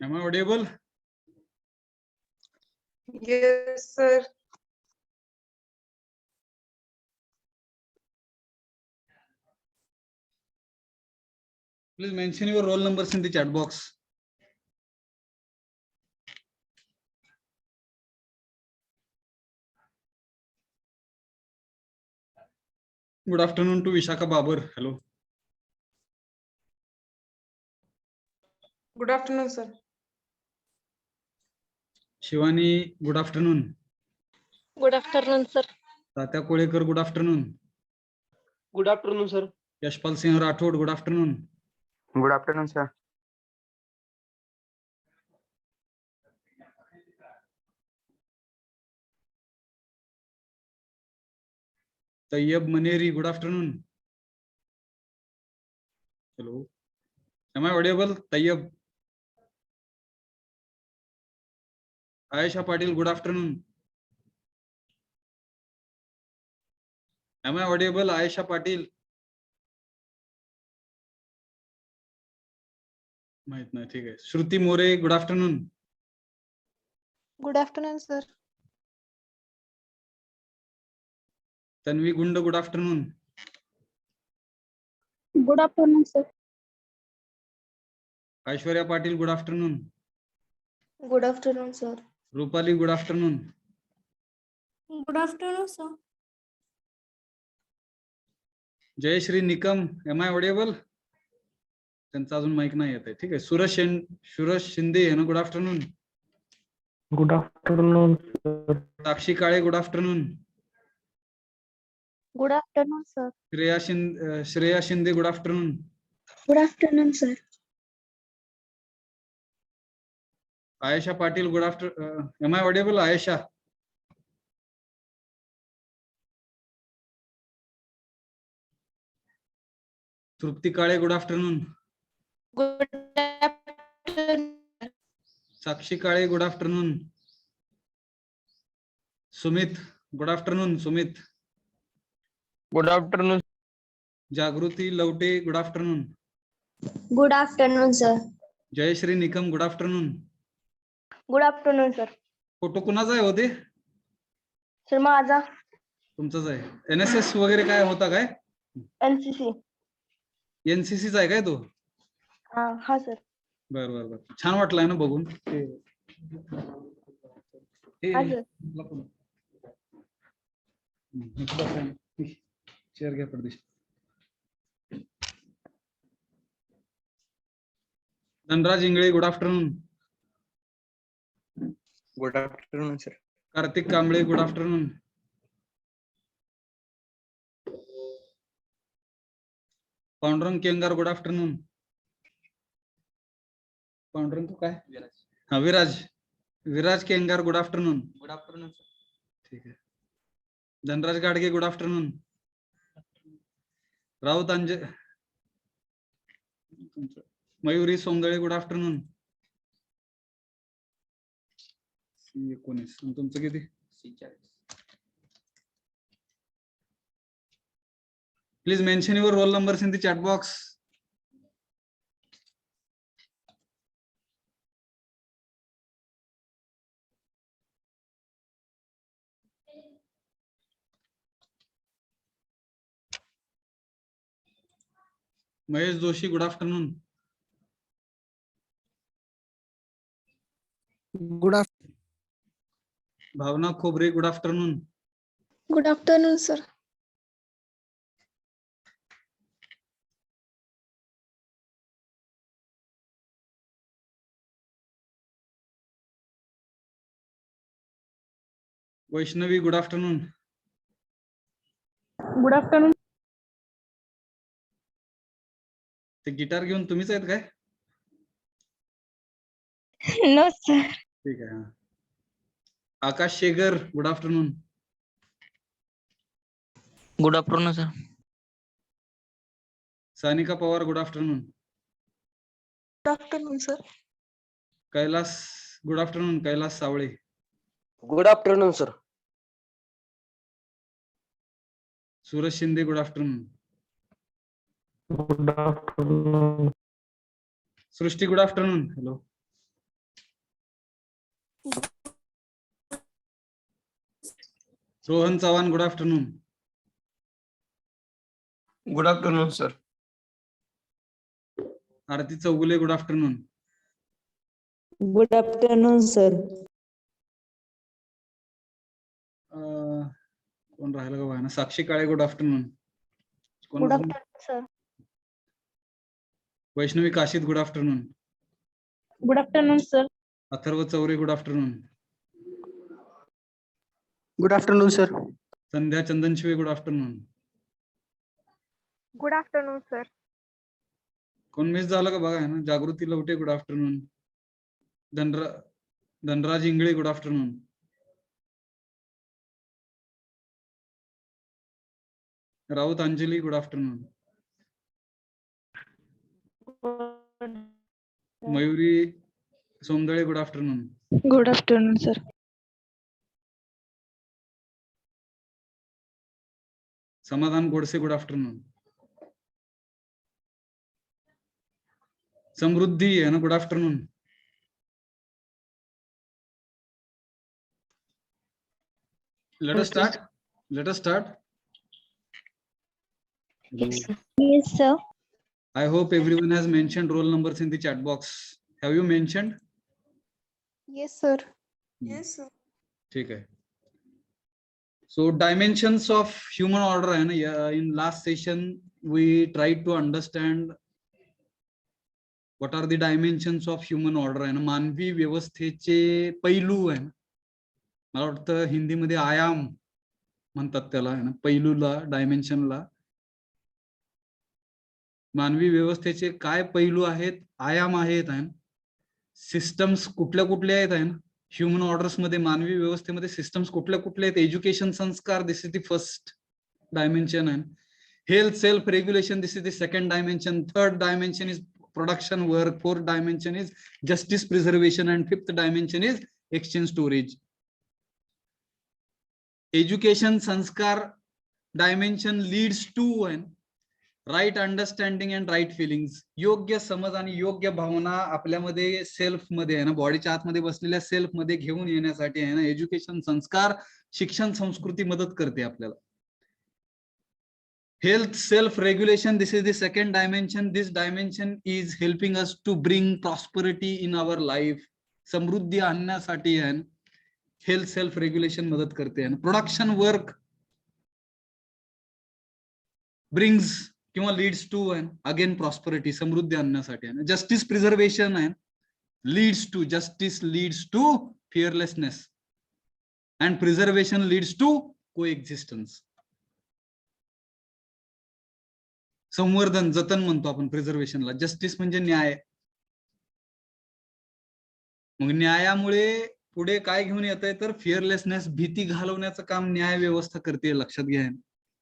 Am I audible? Yes, sir. Please mention your roll numbers in the chat box. Good afternoon to Vishaka Babar. Hello. Good afternoon, sir. Shivani, good afternoon. Good afternoon, sir. Tatya Kolekar, good afternoon. Good afternoon, sir. Yashpal Singh Rathod, good afternoon. Good afternoon, sir. Tayyab Maneri, good afternoon. Hello. Am I audible? Tayyab. Aisha Patil, good afternoon. Am I audible? Aisha Patil. माहित नाही, ठीक आहे. Shruti More, good afternoon. Good afternoon, sir. Tanvi Gund, good afternoon. Good afternoon, sir. Aishwarya Patil, good afternoon. Good afternoon, sir. Rupali, good afternoon. Good afternoon, sir. Jayashree Nikam, am I audible? त्यांचा अजून mic नाही येत आहे, ठीक आहे. सुरज शिंदे आहे ना, good afternoon. Good afternoon, sir. Sakshi Kale, good afternoon. Good afternoon, sir. Shreya Shinde, good afternoon. Good afternoon, sir. Ayesha Patil, good after am I audible? Ayesha. Trupti Kale, good afternoon. Good afternoon. Sakshi Kale, good afternoon. Sumit, good afternoon. Sumit. Good afternoon. Jagruti Lavate, good afternoon. Good afternoon, sir. Jayashree Nikam, good afternoon. Good afternoon, sir. Photo कुणाचा आहे होते? Sir, माझा तुमचाच आहे. NSS वगैरे काय होता काय? NCC. NCC चा आहे काय तो? हा sir. बर बर बर. छान वाटलंय ना बघून? हा sir. शेअर घ्या प्रदेश. Dhanraj Ingale, good afternoon. Good afternoon, sir. Kartik Kamble, good afternoon. Pandurang Kengar, good afternoon. Pandurang तो काय? हा, Viraj Kengar, good afternoon. Good afternoon, sir. ठीक आहे. Dhanraj Gadge, good afternoon. Raut Mayuri Sondale, good afternoon. 19 तुमचं किती? Please mention your roll numbers in the chat box. Mahesh Joshi, good afternoon. Good afternoon. Bhavana Khobare, good afternoon. Good afternoon, sir. Vaishnavi, good afternoon. Good afternoon. ते guitar घेऊन तुम्हीच आहेत काय? No, sir. ठीक आहे. Akash Shegar, good afternoon. Good afternoon, sir. Sanika Pawar, good afternoon. Good afternoon, sir. Kailas, good afternoon. Kailas Savale. Good afternoon, sir. Suraj Shinde, good afternoon. Good afternoon. Srushti, good afternoon. Hello. Rohan Chavan, good afternoon. Good afternoon sir. Aarti Chougule, good afternoon. Good afternoon sir. कोण राहिलं का बघा ना. Sakshi Kale, good afternoon. Good afternoon sir. Vaishnavi Kashid, good afternoon. Good afternoon sir. Atharva Chaure, good afternoon. Good afternoon sir. Sandhya Chandanshive, good afternoon. Good afternoon sir. कोण miss झालं का बघा ना. Jagruti Lavate, good afternoon. Dhanraj Ingale, good afternoon. Raut Anjali, good afternoon. Mayuri Somdale, good afternoon. Good afternoon sir. Samadhan Godse, good afternoon. समृद्धी आहे ना, good afternoon. Let us start. Yes sir. I hope everyone has mentioned roll numbers in the chat box. Have you mentioned? Yes sir. Yes, sir. ठीक आहे. So dimensions of human order आहे ना. In last session we tried to understand what are the dimensions of human order आहे ना. मानवी व्यवस्थेचे पैलू आहे ना. मला वाटतं हिंदीमध्ये आयाम म्हणतात त्याला आहे ना. पैलूला, डायमेन्शनला. मानवी व्यवस्थेचे काय पैलू आहेत, आयाम आहेत आहे ना. सिस्टम्स कुठल्या कुठल्या आहेत आहे ना. ह्युमन ऑर्डर्स मध्ये, मानवी व्यवस्थेमध्ये सिस्टम्स कुठल्या कुठल्या आहेत. एज्युकेशन, संस्कार, this is the first dimension आहे. Health, self regulation, this is the second dimension. Third dimension is production work. Fourth dimension is justice preservation and fifth dimension is exchange storage. Education, संस्कार dimension leads to right understanding and right feelings. योग्य समज आणि योग्य भावना आपल्यामध्ये, self मध्ये आहे ना, बॉडीच्या आतमध्ये बसलेल्या सेल्फ मध्ये घेऊन येण्यासाठी आहे ना, एज्युकेशन, संस्कार, शिक्षण, संस्कृती मदत करते आपल्याला. Health, self regulation, this is the second dimension. This dimension is helping us to bring prosperity in our life. समृद्धी आणण्यासाठी आहे ना, हेल्थ, सेल्फ रेग्युलेशन मदत करते. प्रोडक्शन वर्क ब्रिंग्स किंवा लीड्स टू अगेन प्रॉस्परिटी, समृद्धी आणण्यासाठी. जस्टिस प्रिझर्वेशन आहे leads to justice, leads to fearlessness, and preservation leads to coexistence. संवर्धन, जतन म्हणतो आपण प्रिझर्वेशनला. जस्टिस म्हणजे न्याय. मग न्यायामुळे पुढे काय घेऊन येत आहे तर फिअरलेसनेस, भीती घालवण्याचं काम न्याय व्यवस्था करते, लक्षात घ्या.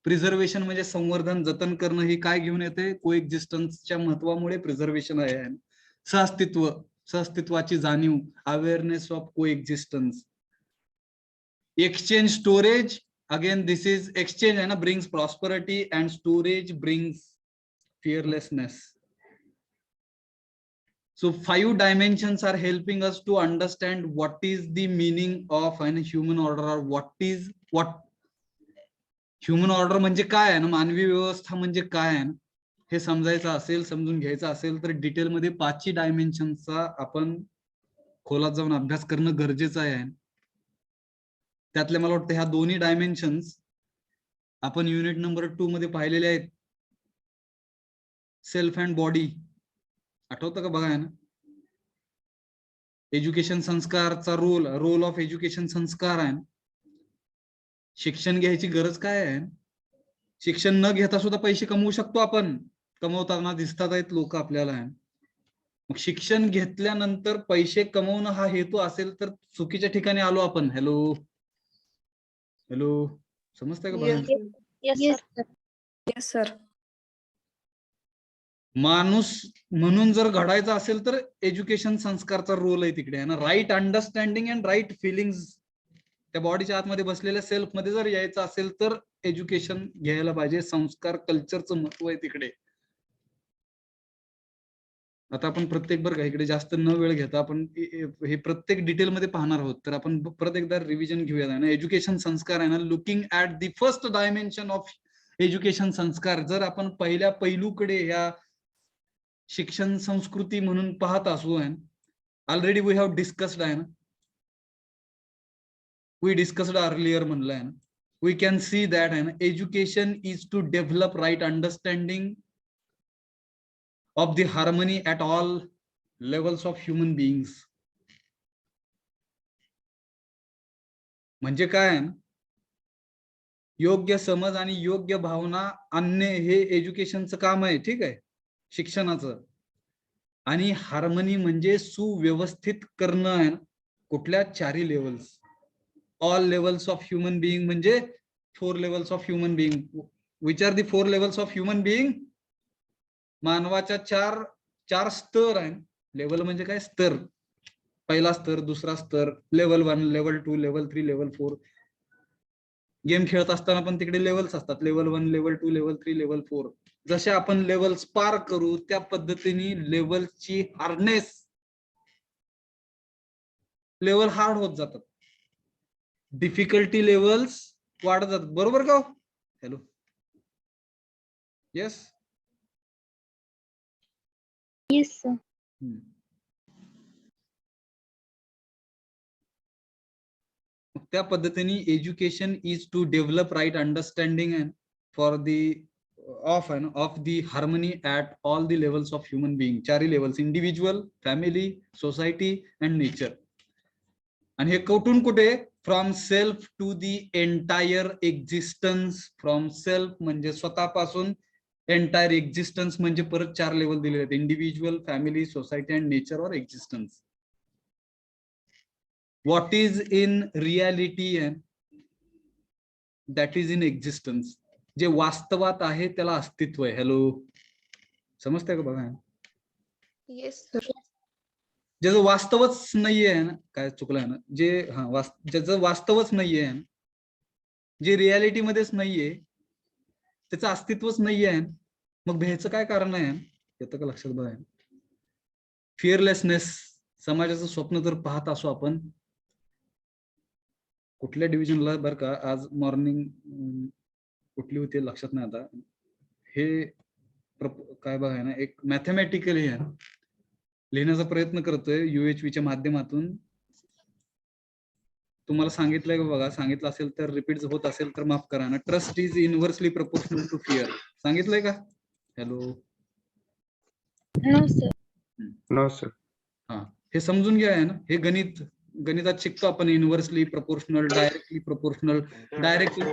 प्रिझर्वेशन म्हणजे संवर्धन, जतन करणं. हे काय घेऊन येते, कोएक्झिस्टन्सच्या महत्वामुळे प्रिझर्वेशन आहे. सहअस्तित्व, सहअस्तित्वाची जाणीव, awareness of coexistence. Exchange, storage, again this is exchange आहे ना, brings prosperity and storage brings fearlessness. So 5 dimensions are helping us to understand what is the meaning of a human order, or what human order म्हणजे काय आहे ना, मानवी व्यवस्था म्हणजे काय आहे ना, हे समजायचं असेल, समजून घ्यायचं असेल तर डिटेल मध्ये 5 डायमेन्शनचा आपण खोलात जाऊन अभ्यास करणं गरजेचं आहे. त्यातले मला वाटतं ह्या दोन्ही डायमेन्शन्स आपण युनिट नंबर 2 मध्ये पाहिलेले आहेत. सेल्फ अँड बॉडी, आठवतं का बघा ना. एज्युकेशन, संस्कारचा रोल ऑफ एज्युकेशन, संस्कार आहे. शिक्षण घ्यायची गरज काय आहे. शिक्षण न घेता सुद्धा पैसे कमवू शकतो आपण, कमवताना दिसतात आहेत लोक आपल्याला. मग शिक्षण घेतल्यानंतर पैसे कमवणं हा हेतू असेल तर चुकीच्या ठिकाणी आलो आपण. हॅलो हॅलो, समजतंय का बघा. Yes, sir. माणूस म्हणून जर घडायचा असेल तर एज्युकेशन, संस्कारचा रोल आहे तिकडे आहे ना. Right understanding and right feelings, त्या बॉडीच्या आतमध्ये बसलेल्या सेल्फ मध्ये जर यायचं असेल तर एज्युकेशन घ्यायला पाहिजे. संस्कार, कल्चरचं महत्व आहे तिकडे. आता आपण प्रत्येक बरं का इकडे जास्त न वेळ घेता आपण हे प्रत्येक डिटेल मध्ये पाहणार आहोत. तर आपण परत एकदा रिव्हिजन घेऊया ना. एज्युकेशन संस्कार आहे ना, looking at the first dimension of education संस्कार. जर आपण पहिल्या पैलूकडे ह्या शिक्षण संस्कृती म्हणून पाहत असू आहे, ऑलरेडी वी हॅव डिस्कस्ड आहे ना, वी डिस्कस्ड अर्लियर म्हणलं आहे ना, वी कॅन सी दॅट आहे ना, education is to develop right understanding of the harmony at all levels of human beings. म्हणजे काय, योग्य समज आणि योग्य भावना आणणे हे एज्युकेशनचं काम आहे. ठीक आहे, शिक्षणाचं. आणि हार्मनी म्हणजे सुव्यवस्थित करणं आहे. कुठल्या? चारी levels, all levels of human being. म्हणजे 4 levels of human being. Which are the 4 levels of human being? मानवाच्या चार स्तर आहे. लेवल म्हणजे काय? स्तर. पहिला स्तर, दुसरा स्तर, level 1, level 2, level 3, level 4. Game खेळत असताना पण तिकडे लेवल्स असतात. Level 1, level 2, level 3, level 4. जसे आपण लेवल्स पार करू त्या पद्धतीने लेवलची हार्डनेस, लेवल हार्ड होत जातात, डिफिकल्टी लेवल्स वाढत जातात. बरोबर का? Hello, yes. Yes, sir. त्या पद्धतीने education is to develop right understanding and for the of the harmony at all the levels of human being. चारी levels, individual, family, society and nature. आणि हे कुठून कुठे? From self to the entire existence. From self म्हणजे स्वतःपासून, entire existence म्हणजे परत 4 level दिलेले आहेत. Individual, family, society and nature or existence. What is in reality and that is in existence. जे वास्तवात आहे त्याला अस्तित्व आहे. हॅलो, समजतंय का? बघा, Yes, sir. ज्याचं वास्तवच नाहीये ना, काय चुकलं आहे ना, जे ज्याचं वास्तवच नाहीये, जे रियालिटी मध्येच नाहीये, त्याचं अस्तित्वच नाहीये, मग भ्यायचं काय कारण आहे? येतं का लक्षात? बघा, फिअरलेसनेस. समाजाचं स्वप्न जर पाहत असो आपण, कुठल्या डिव्हिजनला बरं का, आज मॉर्निंग कुठली होती लक्षात नाही आता, हे काय बघा ना, एक मॅथमॅटिकली आहे लिहिण्याचा प्रयत्न करतोय UHV माध्यमातून. तुम्हाला सांगितलंय का? बघा, सांगितलं असेल तर, रिपीट होत असेल तर माफ करा ना. Trust is inversely proportional to fear. सांगितलंय का? Hello, No, sir. No, sir. हा, हे समजून घ्या आहे ना. हे गणितात शिकतो आपण. Inversely proportional, directly proportional, directly.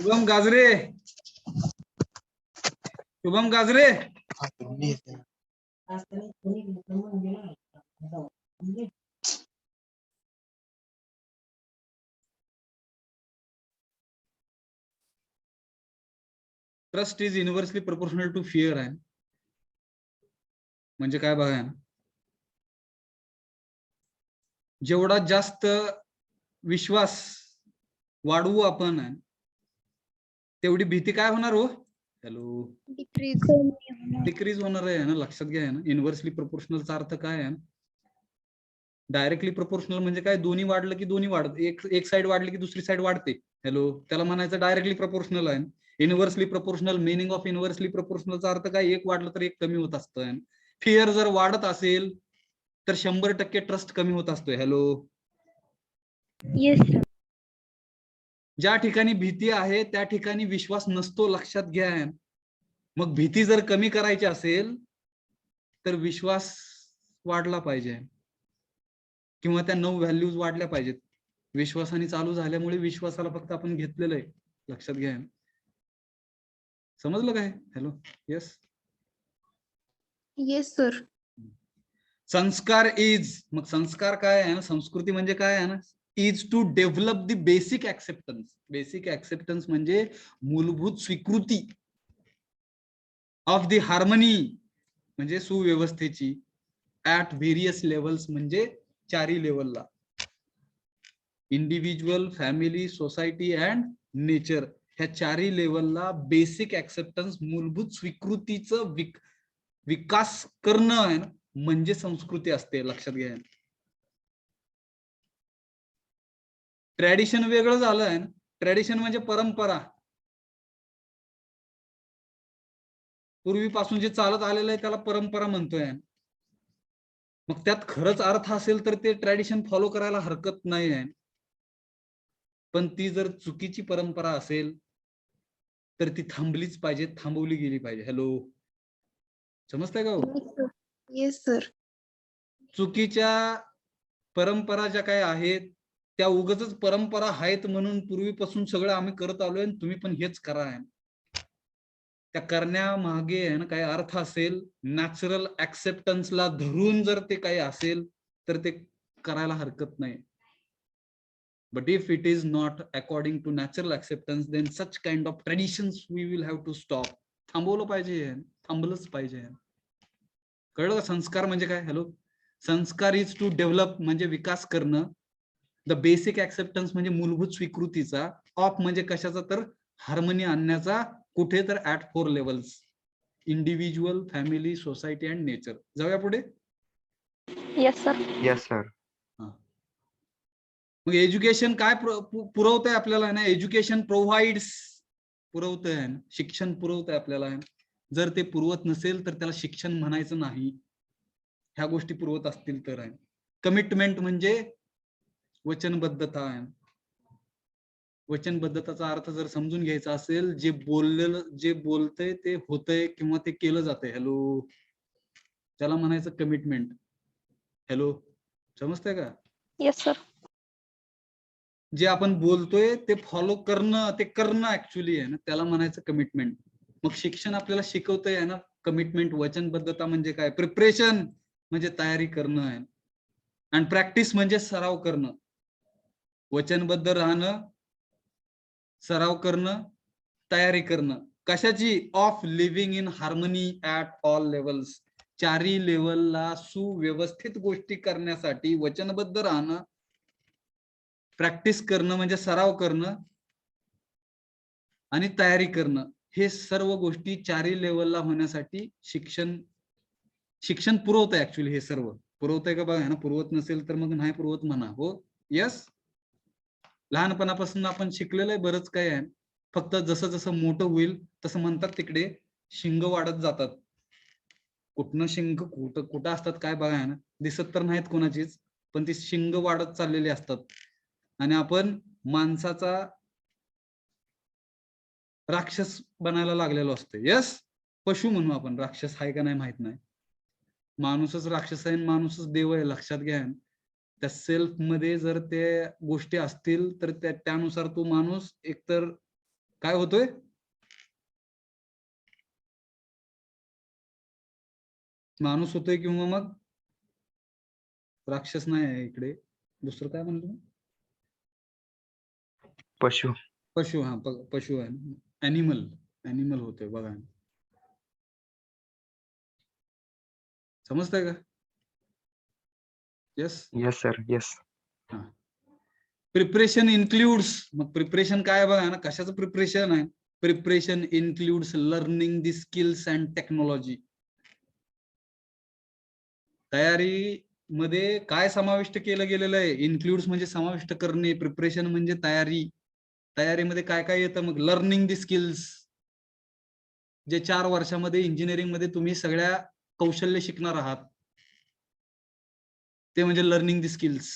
Shubham Gajare, Shubham Gajare, trust is inversely proportional to fear आहे. म्हणजे काय बघा, जेवढा जास्त विश्वास वाढवू आपण, तेवढी भीती काय होणार हो? हॅलो, डिक्रीज होणार आहे ना. लक्षात घ्या ना. इनव्हर्सली प्रोपोर्शनलचा अर्थ काय आहे? डायरेक्टली प्रोपोर्शनल म्हणजे काय? दोन्ही वाढलं की दोन्ही वाढत, एक साइड वाढली की दुसरी साइड वाढते. हॅलो, त्याला म्हणायचं डायरेक्टली प्रोपोर्शनल आहे. Inversely proportional, meaning of inversely प्रोपोर्शनलचा अर्थ काय? एक वाढलं तर एक कमी होत असतं. फिअर जर वाढत असेल तर 100% ट्रस्ट कमी होत असतोय. Hello, Yes, sir. ज्या ठिकाणी भीती आहे त्या ठिकाणी विश्वास नसतो. लक्षात घ्या. मग भीती जर कमी करायची असेल तर विश्वास वाढला पाहिजे, किंवा त्या 9 व्हॅल्यूज वाढल्या पाहिजेत. विश्वासाने चालू झाल्यामुळे विश्वासाला फक्त आपण घेतलेलं आहे. लक्षात घ्या. समजलं काय? Hello, yes. Yes, sir. संस्कार इज, मग संस्कार काय आहे ना, संस्कृती म्हणजे काय आहे ना, is to develop the basic acceptance. Basic acceptance म्हणजे मूलभूत स्वीकृती ऑफ द हार्मनी म्हणजे सुव्यवस्थेची ऍट व्हेरियस लेवल्स म्हणजे 4 लेवलला, individual, family, society and nature. ह्या चारही लेवलला बेसिक ऍक्सेप्टन्स, मूलभूत स्वीकृतीचं विकास करणं आहे ना, म्हणजे संस्कृती असते. लक्षात घ्या. ट्रॅडिशन वेगळं झालं आहे ना. ट्रॅडिशन म्हणजे परंपरा, पूर्वीपासून जे चालत आलेलं आहे त्याला परंपरा म्हणतोय. मग त्यात खरंच अर्थ असेल तर ते ट्रॅडिशन फॉलो करायला हरकत नाही आहे. पण ती जर चुकीची परंपरा असेल तर ती थांबलीच पाहिजे, थांबवली गेली पाहिजे. हॅलो, समजतंय का हो? Yes sir. चुकीच्या परंपरा ज्या काही आहेत त्या उगाचच परंपरा आहेत म्हणून पूर्वीपासून सगळं आम्ही करत आलोय, तुम्ही पण हेच करा आहे. त्या करण्यामागे आहे ना काही अर्थ असेल, नॅचरल ऍक्सेप्टन्सला धरून जर ते काही असेल तर ते करायला हरकत नाही. But if it is not according to natural acceptance, then such kind of traditions we will have to stop. थांबवलं पाहिजे, थांबलंच पाहिजे. कळलं का? संस्कार म्हणजे काय? हॅलो, संस्कार इज टू डेव्हलप म्हणजे विकास करणं. द बेसिक ऍक्सेप्टन्स म्हणजे मूलभूत स्वीकृतीचा. ऑफ म्हणजे कशाचा? तर हार्मनी आणण्याचा. कुठे? तर at 4 levels: individual, family, society and nature. जाऊया पुढे. Yes sir. Yes, sir. मग एज्युकेशन काय पुरवतंय आपल्याला ना? एज्युकेशन प्रोव्हाइड्स, पुरवतंय, शिक्षण पुरवतंय आपल्याला. जर ते पुरवत नसेल तर त्याला शिक्षण म्हणायचं नाही. ह्या गोष्टी पुरवत असतील तर आहे. कमिटमेंट म्हणजे वचनबद्धता आहे. वचनबद्धताचा अर्थ जर समजून घ्यायचा असेल, जे बोलतंय ते होतंय किंवा ते केलं जातंय. हॅलो, त्याला म्हणायचं कमिटमेंट. हॅलो, समजतंय का? Yes sir. जे आपण बोलतोय ते फॉलो करणं, ते करणं ऍक्च्युली आहे ना, त्याला म्हणायचं कमिटमेंट. मग शिक्षण आपल्याला शिकवतंय आहे ना कमिटमेंट. वचनबद्धता म्हणजे काय? प्रिपरेशन म्हणजे तयारी करणं आहे. आणि प्रॅक्टिस म्हणजे सराव करणं. वचनबद्ध राहणं, सराव करणं, तयारी करणं. कशाची? Of living in harmony at all levels. चारही लेवलला सुव्यवस्थित गोष्टी करण्यासाठी वचनबद्ध राहणं, प्रॅक्टिस करणं म्हणजे सराव करणं, आणि तयारी करणं. हे सर्व गोष्टी चारही लेवलला होण्यासाठी शिक्षण पुरवतंय. ऍक्च्युली हे सर्व पुरवतंय का बघा ना. पुरवत नसेल तर मग नाही पुरवत म्हणा. हो, यस. लहानपणापासून आपण शिकलेलं आहे बरंच काय आहे. फक्त जसं जसं मोठं होईल तसं म्हणतात तिकडे शिंग वाढत जातात. कुठनं शिंग कुठं असतात काय बघा ना, दिसत तर नाहीत कोणाचीच, पण ती शिंग वाढत चाललेली असतात. आणि आपण माणसाचा राक्षस बनायला लागलेलो असतो. यस, पशु म्हणू आपण. राक्षस आहे का नाही माहित नाही. माणूसच राक्षस आहे, माणूसच देव आहे. लक्षात घ्या. त्या सेल्फ मध्ये जर ते गोष्टी असतील तर त्यानुसार तो माणूस एकतर काय होतोय? माणूस होतोय किंवा मग राक्षस नाही आहे. इकडे दुसरं काय म्हणतो? पशु. पशु. हा, पशु आहे. ऍनिमल होतोय बघा. समजतंय का? Yes. Yes, sir. Yes. Preparation includes. मग प्रिपरेशन काय बघा ना, कशाचं प्रिपरेशन आहे? Preparation includes learning the skills and technology. तयारी मध्ये काय समाविष्ट केलं गेलेलं आहे? इन्क्लुड्स म्हणजे समाविष्ट करणे, प्रिपरेशन म्हणजे तयारी. तयारीमध्ये काय काय येतं? मग लर्निंग दी स्किल्स, जे 4 वर्षामध्ये इंजिनिअरिंग मध्ये तुम्ही सगळ्या कौशल्य शिकणार आहात ते म्हणजे लर्निंग दी स्किल्स.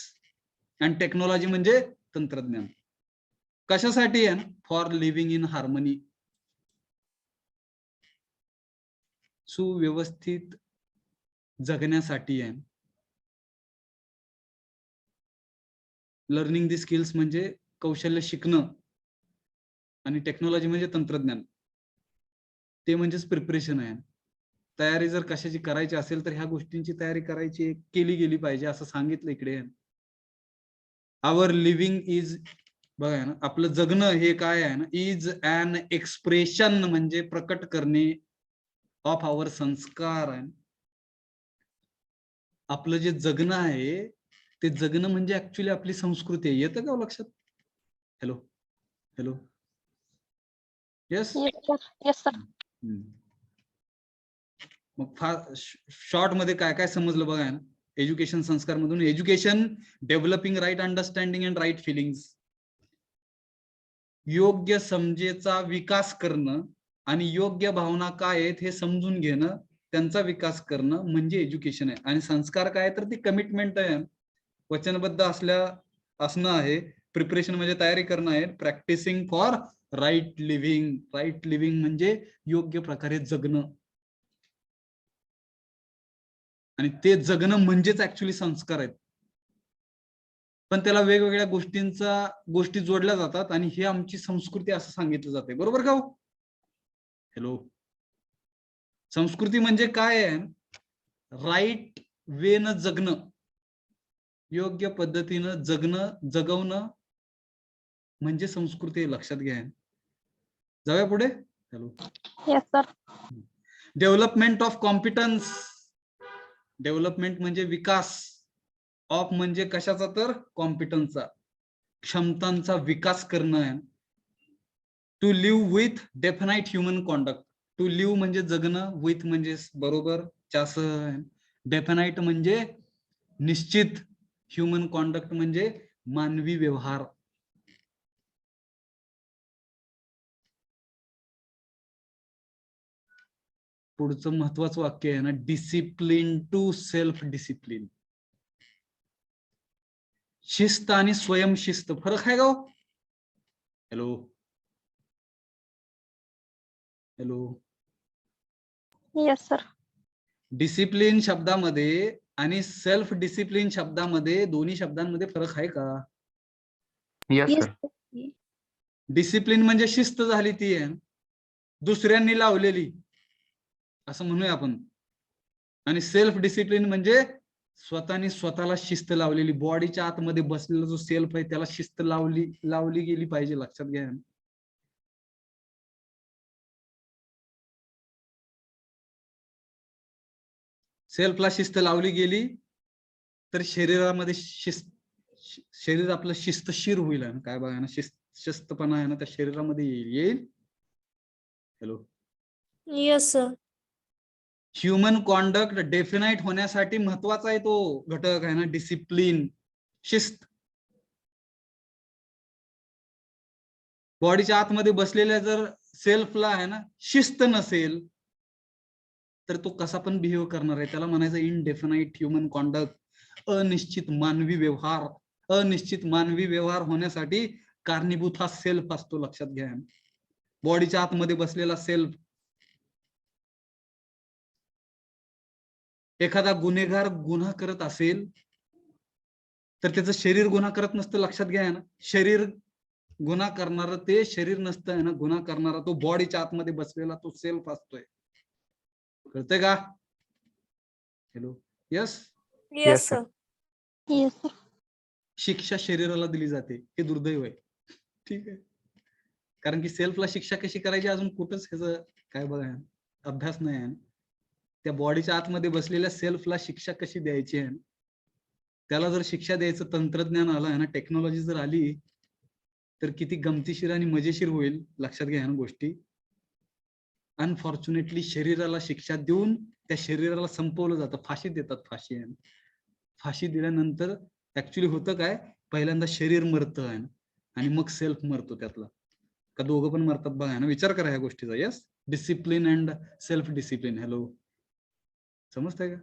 आणि टेक्नॉलॉजी म्हणजे तंत्रज्ञान. कशासाठी आहे? For living in harmony. सुव्यवस्थित जगण्यासाठी आहे. लर्निंग दी स्किल्स म्हणजे कौशल्य शिकणं, आणि टेक्नॉलॉजी म्हणजे तंत्रज्ञान. ते म्हणजेच प्रिपरेशन आहे. तयारी जर कशाची करायची असेल तर ह्या गोष्टींची तयारी केली गेली पाहिजे असं सांगितलं इकडे. आवर लिव्हिंग इज, बघा ना, आपलं जगणं हे काय आहे ना, इज अन एक्सप्रेशन म्हणजे प्रकट करणे ऑफ आवर संस्कार आहे. आपलं जे जगणं आहे ते जगणं म्हणजे ऍक्च्युली आपली संस्कृती आहे. येतं का लक्षात? Hello, yes. Yes, sir. मग फार शॉर्ट मध्ये काय काय समजलं बघा ना. एज्युकेशन संस्कार मधून education developing right understanding and right feelings, योग्य समजेचा विकास करणं आणि योग्य भावना काय आहेत हे समजून घेणं, त्यांचा विकास करणं म्हणजे एज्युकेशन आहे. आणि संस्कार काय तर ती कमिटमेंट आहे, वचनबद्ध असणं आहे, प्रिपरेशन म्हणजे तयारी करणं आहे, practicing for right living. Right living म्हणजे योग्य प्रकारे जगणं, आणि ते जगणं म्हणजेच ऍक्च्युली संस्कार आहेत. पण त्याला वेगवेगळ्या गोष्टी जोडल्या जातात आणि हे आमची संस्कृती असं सांगितलं जाते. बरोबर का हो? हॅलो. संस्कृती म्हणजे काय आहे? राईट वेनं जगणं, योग्य पद्धतीनं जगवणं म्हणजे संस्कृती, लक्षात घ्या. जाऊया पुढे. Hello. Yes, sir. Development of competence. Development म्हणजे विकास, ऑफ म्हणजे कशाचा तर कॉम्पिटन्सचा, क्षमतांचा विकास करणं आहे. To live with definite human conduct. To live म्हणजे जगणं, विथ म्हणजे बरोबर च्यासह, डेफिनाइट म्हणजे निश्चित, ह्युमन कॉन्डक्ट म्हणजे मानवी व्यवहार. पुढचं महत्वाचं वाक्य आहे ना, डिसिप्लिन टू सेल्फ डिसिप्लिन. शिस्त आणि स्वयंशिस्त फरक आहे का हो? Hello. Hello. Yes, sir. Discipline शब्दामध्ये आणि सेल्फ डिसिप्लिन शब्दामध्ये, दोन्ही शब्दांमध्ये फरक आहे का? Yes, Yes, sir. sir. Discipline म्हणजे शिस्त झाली, ती आहे दुसऱ्यांनी लावलेली असं म्हणूया आपण, आणि सेल्फ डिसिप्लिन म्हणजे स्वतःला शिस्त लावलेली, बॉडीच्या आतमध्ये बसलेला जो सेल्फ आहे त्याला शिस्त लावली गेली पाहिजे, लक्षात घ्या. सेल्फला शिस्त लावली गेली तर शरीरामध्ये शरीर आपलं शिस्तशीर होईल. काय बघा ना, शिस्तपणा आहे ना त्या शरीरामध्ये येईल. Hello. Yes, sir. Human conduct definite होण्यासाठी महत्वाचा आहे तो घटक आहे ना, डिसिप्लिन, शिस्त. बॉडीच्या आतमध्ये बसलेल्या जर सेल्फला आहे ना शिस्त नसेल तर तो कसा पण बिहेव करणार आहे, त्याला म्हणायचं इनडेफिनाइट ह्युमन कॉन्डक्ट, अनिश्चित मानवी व्यवहार. अनिश्चित मानवी व्यवहार होण्यासाठी कारणीभूत हा सेल्फ असतो, लक्षात घ्या. बॉडीच्या आतमध्ये बसलेला सेल्फ. एखादा गुन्हेगार गुन्हा करत असेल तर त्याचं शरीर गुन्हा करत नसतं, लक्षात घ्या ना. शरीर गुन्हा करणार ते शरीर नसतं आहे ना, गुन्हा करणारा तो बॉडीच्या आतमध्ये बसलेला तो सेल्फ असतोय. कळतंय का? Hello. Yes. Yes, sir. Yes, sir. शिक्षा शरीराला दिली जाते, हे दुर्दैव आहे. ठीक आहे, कारण की सेल्फला शिक्षा कशी करायची अजून कुठंच ह्याचं काय बघा अभ्यास नाही आहे. त्या बॉडीच्या आतमध्ये बसलेल्या सेल्फला शिक्षा कशी द्यायची आहे, त्याला जर शिक्षा द्यायचं तंत्रज्ञान आलं आहे ना, टेक्नॉलॉजी जर आली तर किती गमतीशीर आणि मजेशीर होईल, लक्षात घ्या ना गोष्टी. अनफॉर्च्युनेटली शरीराला शिक्षा देऊन त्या शरीराला संपवलं जातं, फाशी देतात. फाशी दिल्यानंतर ऍक्च्युली होतं काय, पहिल्यांदा शरीर मरतं आहे आणि मग सेल्फ मरतो त्यातला, का दोघं पण मरतात बघा ना. विचार करा ह्या गोष्टीचा. Yes. Discipline and self discipline. Hello. समजतंय का?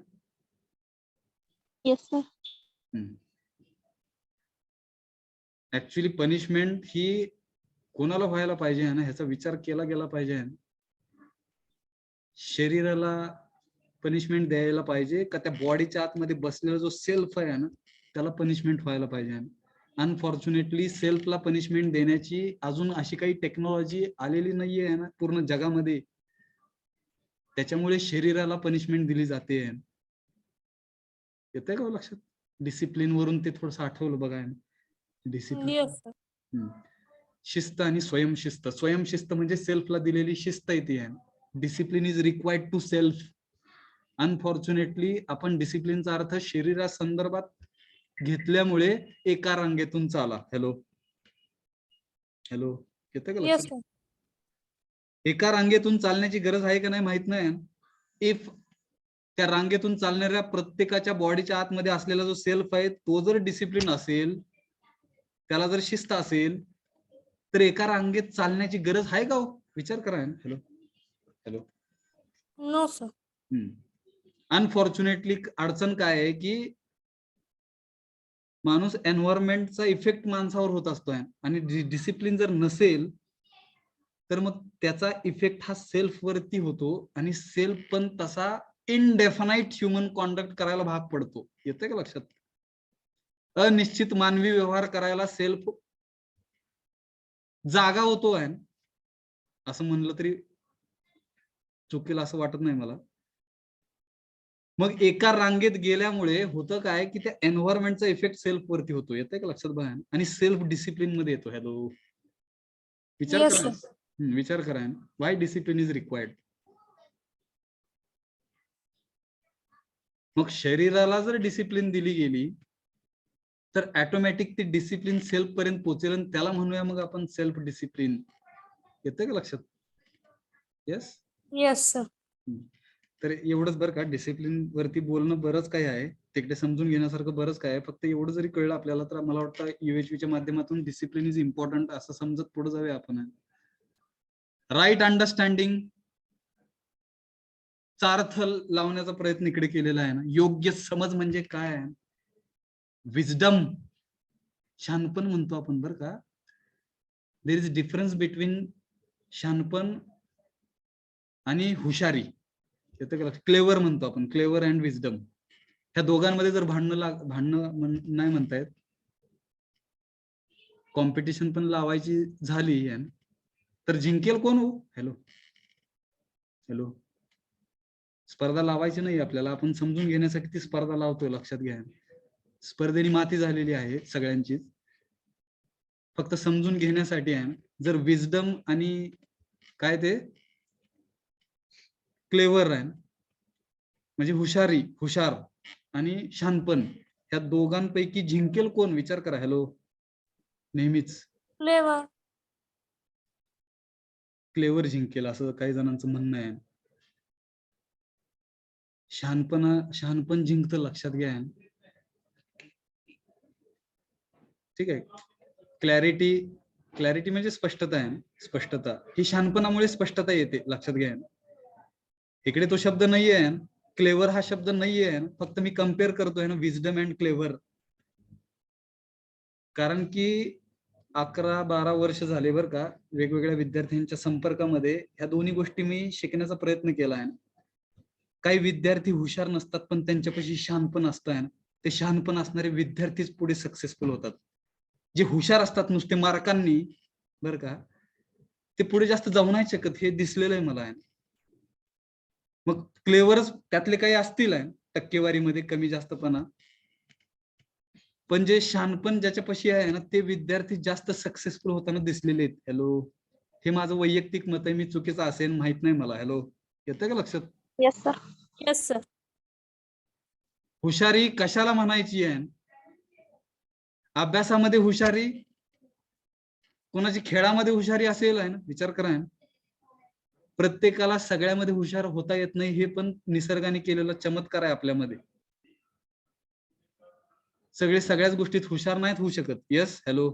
Yes, sir. ऍक्च्युली पनिशमेंट ही कोणाला व्हायला पाहिजे ना, ह्याचा विचार केला गेला पाहिजे. शरीराला पनिशमेंट द्यायला पाहिजे का त्या बॉडीच्या आतमध्ये बसलेला जो सेल्फ आहे ना त्याला पनिशमेंट व्हायला पाहिजे? अनफॉर्च्युनेटली सेल्फला पनिशमेंट देण्याची अजून अशी काही टेक्नॉलॉजी आलेली नाहीये ना पूर्ण जगामध्ये, त्याच्यामुळे शरीराला पनिशमेंट दिली जाते. येतंय का लक्षात? डिसिप्लिन वरून ते थोडंसं आठवलं बघा. डिसिप्लिन. Yes, sir. शिस्त आणि स्वयंशिस्त. स्वयंशिस्त म्हणजे सेल्फला दिलेली शिस्त येते. Discipline is required to self. Unfortunately आपण डिसिप्लिनचा अर्थ शरीरा संदर्भात घेतल्यामुळे एका रांगेतून चाला. हॅलो. हॅलो. येतंय का Yes, लक्षात? sir. एका रांगेतून चालण्याची गरज आहे का नाही माहित नाही. इफ त्या रांगेतून चालणाऱ्या प्रत्येकाच्या बॉडीच्या आतमध्ये असलेला जो सेल्फ आहे तो जर डिसिप्लिन असेल, त्याला जर शिस्त असेल, तर एका रांगेत चालण्याची गरज आहे का हो? विचार करा. Hello hello. No sir. Unfortunately अडचण काय आहे की माणूस एन्व्हायरमेंटचा इफेक्ट माणसावर होत असतो आणि डिसिप्लिन जर नसेल तर मग त्याचा इफेक्ट हा सेल्फ वरती होतो आणि सेल्फ पण तसा इनडेफिनाइट ह्युमन कॉन्डक्ट करायला भाग पडतो. येतंय का लक्षात? अनिश्चित मानवी व्यवहार करायला सेल्फ जागा होतो आहे, असं म्हणलं तरी चुकेल असं वाटत नाही मला. मग एका रांगेत गेल्यामुळे होतं काय की त्या एन्व्हायरमेंटचा इफेक्ट सेल्फ वरती होतो. येतंय का लक्षात बघा? आणि सेल्फ डिसिप्लिन मध्ये येतो. हॅलो, विचार Yes, करा. विचार करा. Y discipline is required. मग शरीराला जर डिसिप्लिन दिली गेली तर ऑटोमॅटिक ती डिसिप्लिन सेल्फ पर्यंत पोहोचेल आणि त्याला म्हणूया मग आपण सेल्फ डिसिप्लिन. येतंय का लक्षात? येस. Yes, sir. तर एवढंच बरं का, डिसिप्लिन वरती बोलणं बरंच काही आहे, तिकडे समजून घेण्यासारखं बरंच काय आहे. फक्त एवढं जरी कळलं आपल्याला तर मला वाटतं UHV माध्यमातून डिसिप्लिन इज इम्पॉर्टंट असं समजत पुढे जाऊया आपण. राईट अंडरस्टँडिंग चा अर्थ लावण्याचा प्रयत्न इकडे केलेला आहे ना. योग्य समज म्हणजे काय आहे? विजडम, शहाणपण म्हणतो आपण बरं का. देयर इज डिफरन्स बिटवीन शहाणपण आणि हुशारी. क्लेवर म्हणतो आपण, क्लेवर अँड विजडम. ह्या दोघांमध्ये जर भांडणं नाही म्हणतायत, कॉम्पिटिशन पण लावायची झाली तर जिंकेल कोण हो? Hello hello. स्पर्धा लावायची नाही आपल्याला, आपण समजून घेण्यासाठी ती स्पर्धा लावतोय. लक्षात घ्या, स्पर्धेने माती झालेली आहे सगळ्यांचीच, फक्त समजून घेण्यासाठी आहे. जर विजडम आणि काय ते क्लेवर आहे म्हणजे हुशार आणि शहाणपण, ह्या दोघांपैकी जिंकेल कोण? विचार करा. हॅलो. नेहमीच Clever. क्लेवर जिंकेल असं काही जणांचं म्हणणं आहे. शहाणपण जिंकतं. लक्षात घ्या. ठीक आहे. क्लॅरिटी म्हणजे स्पष्टता आहे. स्पष्टता ही शहाणपणामुळे स्पष्टता येते. लक्षात घ्या. इकडे तो शब्द नाहीये, क्लेवर हा शब्द नाहीये, फक्त मी कम्पेअर करतोय ना विजडम अँड क्लेवर. कारण की 11-12 वर्ष झाले बरं का वेगवेगळ्या विद्यार्थ्यांच्या संपर्कामध्ये ह्या दोन्ही गोष्टी मी शिकण्याचा प्रयत्न केला आहे. काही विद्यार्थी हुशार नसतात पण त्यांच्यापाशी शहाणपण असतं. ते शहाणपण असणारे विद्यार्थीच पुढे सक्सेसफुल होतात. जे हुशार असतात नुसते मार्कांनी बरं का, ते पुढे जास्त जाऊ नाही शकत. हे दिसलेलं आहे मला. मग क्लेवरच त्यातले काही असतील टक्केवारीमध्ये कमी जास्तपणा, पण जे शहाणपण ज्याच्यापाशी आहे ना ते विद्यार्थी जास्त सक्सेसफुल होताना दिसलेले आहेत. हॅलो, हे माझं वैयक्तिक मत आहे, मी चुकीचं असेल माहित नाही मला. हॅलो, येतं का लक्षात? Yes, sir. Yes, sir. हुशारी कशाला म्हणायची आहे? अभ्यासामध्ये हुशारी, कोणाची खेळामध्ये हुशारी असेल आहे ना. विचार करा. प्रत्येकाला सगळ्यामध्ये हुशार होता येत नाही, हे पण निसर्गाने केलेला चमत्कार आहे आपल्यामध्ये. सगळे सगळ्याच गोष्टीत हुशार नाहीत होऊ शकत. Yes. Hello.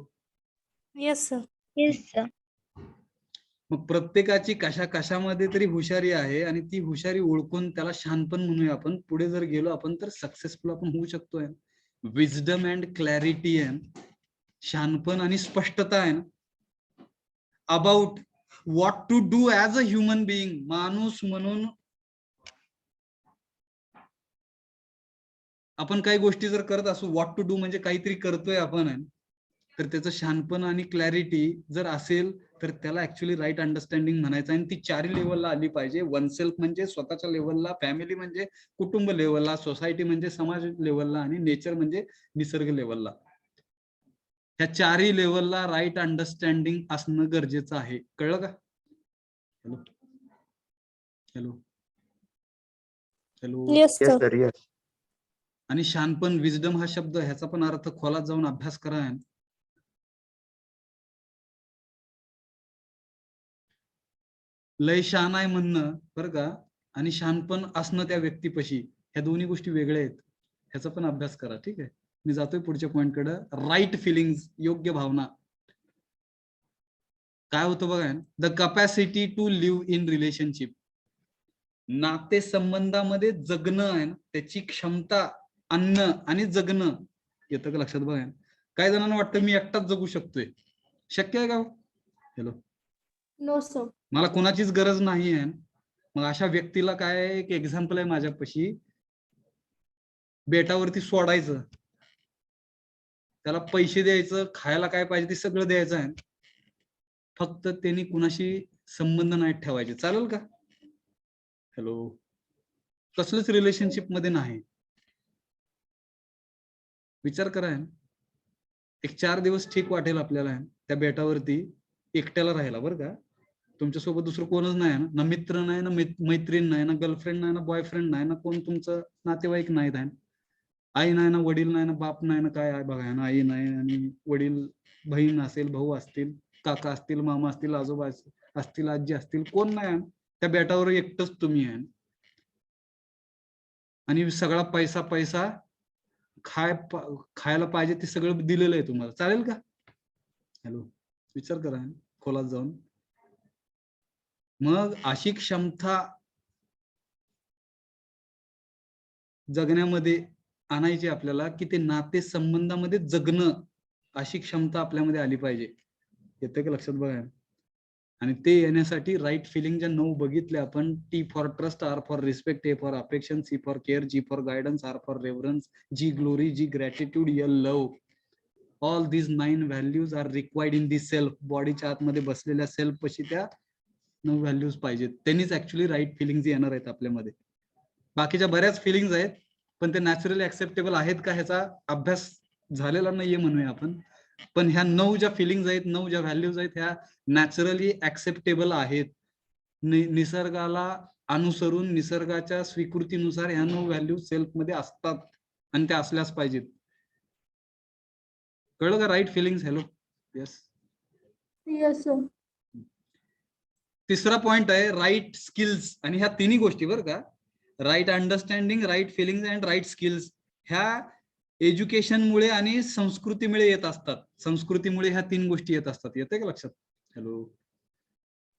Yes, sir. Yes, sir. मग प्रत्येकाची कशामध्ये तरी हुशारी आहे आणि ती हुशारी ओळखून त्याला शहाणपण म्हणूया आपण. पुढे जर गेलो आपण तर सक्सेसफुल आपण होऊ शकतोय. विजडम अँड क्लॅरिटी आहे, शहाणपण आणि स्पष्टता आहे about what to do as a human being. माणूस म्हणून आपण काही गोष्टी जर करत असू, व्हॉट टू डू म्हणजे काहीतरी करतोय आपण, तर त्याचं शहाणपण आणि क्लॅरिटी जर असेल तर त्याला ऍक्च्युअली राईट अंडरस्टँडिंग म्हणायचं. आणि ती 4 लेवलला आली पाहिजे. वन सेल्फ म्हणजे स्वतःच्या लेवलला, फॅमिली म्हणजे कुटुंब लेवलला, सोसायटी म्हणजे समाज लेवलला आणि नेचर म्हणजे निसर्ग लेवलला. ह्या 4 लेवलला राईट अंडरस्टँडिंग असणं गरजेचं आहे. कळलं का? Hello hello hello. Yes, Yes, sir. sir. Yes. आणि शहाणपण, विजडम हा शब्द, ह्याचा पण अर्थ खोलात जाऊन अभ्यास करा. लय शहाणा आहे म्हणणं बरं का, आणि शहाणपण असणं त्या व्यक्तीपाशी, ह्या दोन्ही गोष्टी वेगळ्या आहेत. ह्याचा पण अभ्यास करा. ठीक आहे, मी जातोय पुढच्या पॉइंट कडे. राईट फिलिंग्स, योग्य भावना. काय होतं बघा, the capacity to live in relationship. नातेसंबंधामध्ये जगणं आहे ना, त्याची क्षमता आणणं आणि जगणं. येतं का लक्षात बघा. काही जणांना वाटतं मी एकटाच जगू शकतोय. शक्य आहे का? Hello, no sir. मला कोणाचीच गरज नाही आहे. मग अशा व्यक्तीला काय, एक एक्झाम्पल आहे माझ्यापाशी, बेटावरती सोडायचं, त्याला पैसे द्यायचं, खायला काय पाहिजे ते सगळं द्यायचं आहे, फक्त त्यांनी कुणाशी संबंध नाही ठेवायचे. चालेल का? हॅलो, कसलंच रिलेशनशिप मध्ये नाही. विचार करा, एक 4 दिवस ठीक वाटेल आपल्याला त्या बेटावरती एकट्याला राहायला बरं का. तुमच्यासोबत दुसरं कोणच नाही ना मित्र नाही ना मैत्रीण नाही ना गर्लफ्रेंड नाही ना बॉयफ्रेंड नाही ना कोण तुमचं नातेवाईक नाहीत आहे. आई नाही ना वडील नाही ना बाप नाही ना काय आहे बघा ना, आई नाही आणि वडील, बहीण असेल, भाऊ असतील, काका असतील, मामा असतील, आजोबा असतील, आजी असतील, कोण नाही. त्या बेटावर एकटंच तुम्ही आहे आणि सगळा पैसा पैसा खायला पाहिजे ते सगळं दिलेलं आहे तुम्हाला. चालेल का? हॅलो, विचार करा खोलात जाऊन. मग अशी क्षमता जगण्यामध्ये आणायची आपल्याला की ते नाते संबंधामध्ये जगणं, अशी क्षमता आपल्यामध्ये आली पाहिजे. येतं का लक्षात बघा. आणि ते येण्यासाठी राईट फिलिंगच्या 9 बघितले आपण. T for trust, R for respect, A for affection, C for care, G for guidance, R for reverence, G glory, G gratitude, L love. All these 9 values are required in this self. बॉडीच्या आतमध्ये बसलेल्या self पशी त्या 9 values पाहिजेत. त्यांनीच actually right feelings येणार आहेत आपल्यामध्ये. बाकीच्या बऱ्याच फिलिंग्स आहेत पण ते नॅचरली ऍक्सेप्टेबल आहेत का ह्याचा अभ्यास झालेला नाहीये म्हणूया आपण. पण ह्या 9 ज्या फिलिंग्स आहेत, 9 ज्या व्हॅल्यूज आहेत, ह्या नॅचरली ऍक्सेप्टेबल आहेत. निसर्गाला अनुसरून, निसर्गाच्या स्वीकृतीनुसार ह्या 9 व्हॅल्यूज सेल्फ मध्ये असतात आणि त्या असल्याच पाहिजेत. कळलं का? Right feelings. Hello, yes yes sir. तिसरा पॉइंट आहे राईट स्किल्स. आणि ह्या तिन्ही गोष्टी बरं का, right understanding, right feelings and right skills, ह्या एज्युकेशनमुळे आणि संस्कृतीमुळे येत असतात. संस्कृतीमुळे ह्या 3 गोष्टी येत असतात. येते का लक्षात? Hello,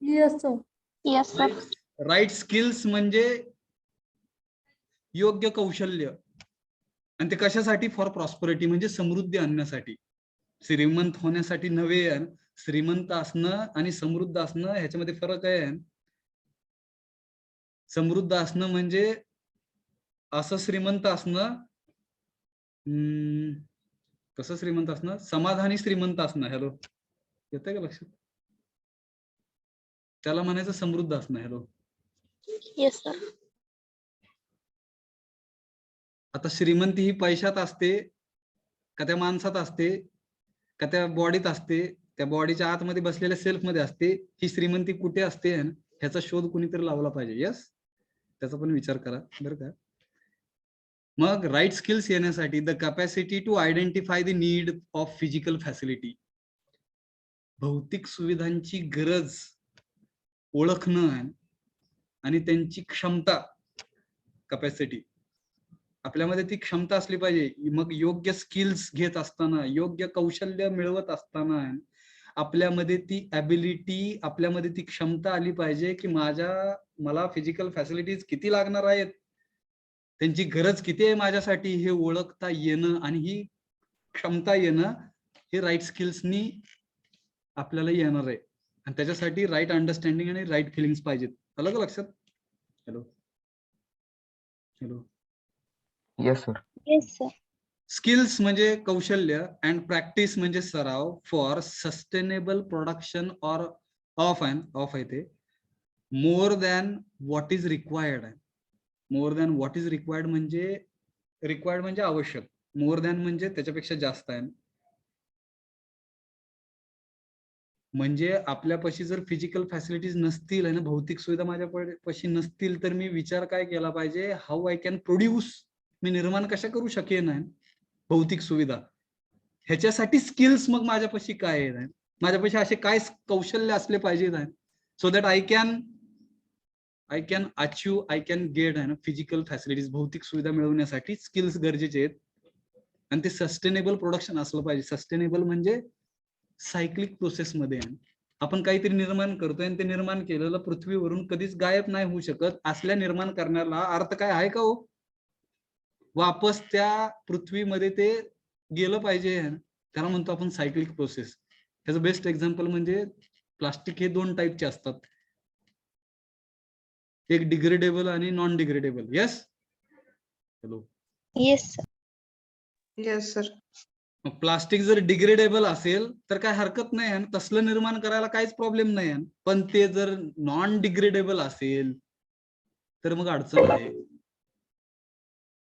yes sir. Yes sir. Right skills म्हणजे योग्य कौशल्य. आणि ते कशासाठी? फॉर प्रॉस्परिटी, म्हणजे समृद्धी आणण्यासाठी. श्रीमंत होण्यासाठी नव्हे. श्रीमंत असणं आणि समृद्ध असणं ह्याच्यामध्ये फरक आहे. समृद्ध असणं म्हणजे असं श्रीमंत असणं, कसं श्रीमंत असणं? समाधानी श्रीमंत असणं. हॅलो, येतंय का लक्षात? त्याला म्हणायचं समृद्ध असणं. Hello, yes sir. आता श्रीमंती ही पैशात असते का त्या माणसात असते का त्या बॉडीत असते? त्या बॉडीच्या आतमध्ये बसलेल्या सेल्फ मध्ये असते. ही श्रीमंती कुठे असते ह्याचा शोध कुणीतरी लावला पाहिजे. यस, त्याचा पण विचार करा बरं का. मग राईट स्किल्स येण्यासाठी the capacity to identify the need of physical facility, भौतिक सुविधांची गरज ओळखणं आणि त्यांची क्षमता, कॅपॅसिटी आपल्यामध्ये ती क्षमता असली पाहिजे. मग योग्य स्किल्स घेत असताना, योग्य कौशल्य मिळवत असताना आपल्यामध्ये ती ॲबिलिटी, आपल्यामध्ये ती क्षमता आली पाहिजे की मला फिजिकल फॅसिलिटीज किती लागणार आहेत, त्यांची गरज किती आहे माझ्यासाठी हे ओळखता येणं आणि ही क्षमता येणं, हे राईट स्किल्सनी आपल्याला येणार आहे. आणि त्याच्यासाठी राईट अंडरस्टँडिंग आणि राईट फिलिंग्स पाहिजेत. आलं का लक्षात? Hello, hello, Yes, sir. Yes sir. Skills म्हणजे कौशल्य अँड प्रॅक्टिस म्हणजे सराव for sustainable production or of आहे ते more than what is required आहे. More than what is required म्हणजे आवश्यक, मोर दॅन म्हणजे त्याच्यापेक्षा जास्त आहे. म्हणजे आपल्यापाशी जर फिजिकल फॅसिलिटीज नसतील आणि भौतिक सुविधा माझ्यापाशी नसतील तर मी विचार काय केला पाहिजे, हाऊ आय कॅन प्रोड्यूस, मी निर्माण कशा करू शकेन भौतिक सुविधा, ह्याच्यासाठी स्किल्स मग माझ्यापाशी काय आहे, माझ्यापाशी असे काय कौशल्य असले पाहिजेत so that I can I can achieve, I can get आहे ना फिजिकल फॅसिलिटीज, भौतिक सुविधा मिळवण्यासाठी स्किल्स गरजेचे आहेत. आणि ते सस्टेनेबल प्रोडक्शन असलं पाहिजे. सस्टेनेबल म्हणजे सायक्लिक प्रोसेस मध्ये आहे. आपण काहीतरी निर्माण करतोय आणि ते निर्माण केलेलं पृथ्वीवरून कधीच गायब नाही होऊ शकत. असल्या निर्माण करण्याला अर्थ काय आहे का हो? वापस त्या पृथ्वीमध्ये ते गेलं पाहिजे. त्याला म्हणतो आपण सायक्लिक प्रोसेस. त्याचं बेस्ट एक्झाम्पल म्हणजे प्लास्टिक हे 2 टाईपचे असतात, एक डिग्रेडेबल आणि non degradable. Yes, hello. Yes, sir. Yes, sir. Plastic जर डिग्रेडेबल असेल तर काय हरकत नाही आहे, तसलं निर्माण करायला काहीच प्रॉब्लेम नाही आहे. पण ते जर नॉन डिग्रेडेबल असेल तर मग अडचण आहे.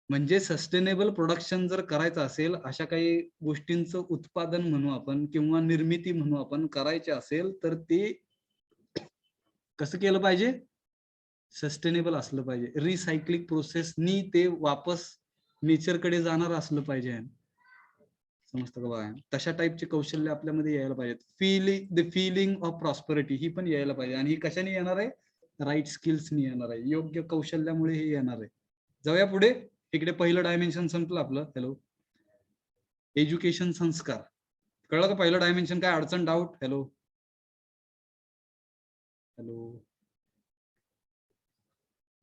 म्हणजे सस्टेनेबल प्रोडक्शन जर करायचं असेल, अशा काही गोष्टींचं उत्पादन म्हणू आपण किंवा निर्मिती म्हणू आपण करायचे असेल, तर ते कसं केलं पाहिजे? सस्टेनेबल असलं पाहिजे. रिसायक्लिंग प्रोसेसनी ते वापस नेचरकडे जाणार असलं पाहिजे. समजतं का बघा? तशा टाईपचे कौशल्य आपल्यामध्ये यायला पाहिजेत. द फिलिंग ऑफ प्रॉस्पेरिटी ही पण यायला पाहिजे. आणि ही कशाने येणार आहे? राईट स्किल्सनी येणार आहे, योग्य कौशल्यामुळे हे येणार आहे. जाऊया पुढे. इकडे पहिलं डायमेन्शन संपलं आपलं. हॅलो, एज्युकेशन संस्कार. कळलं का पहिलं डायमेन्शन काय? अडचण, doubt? Hello hello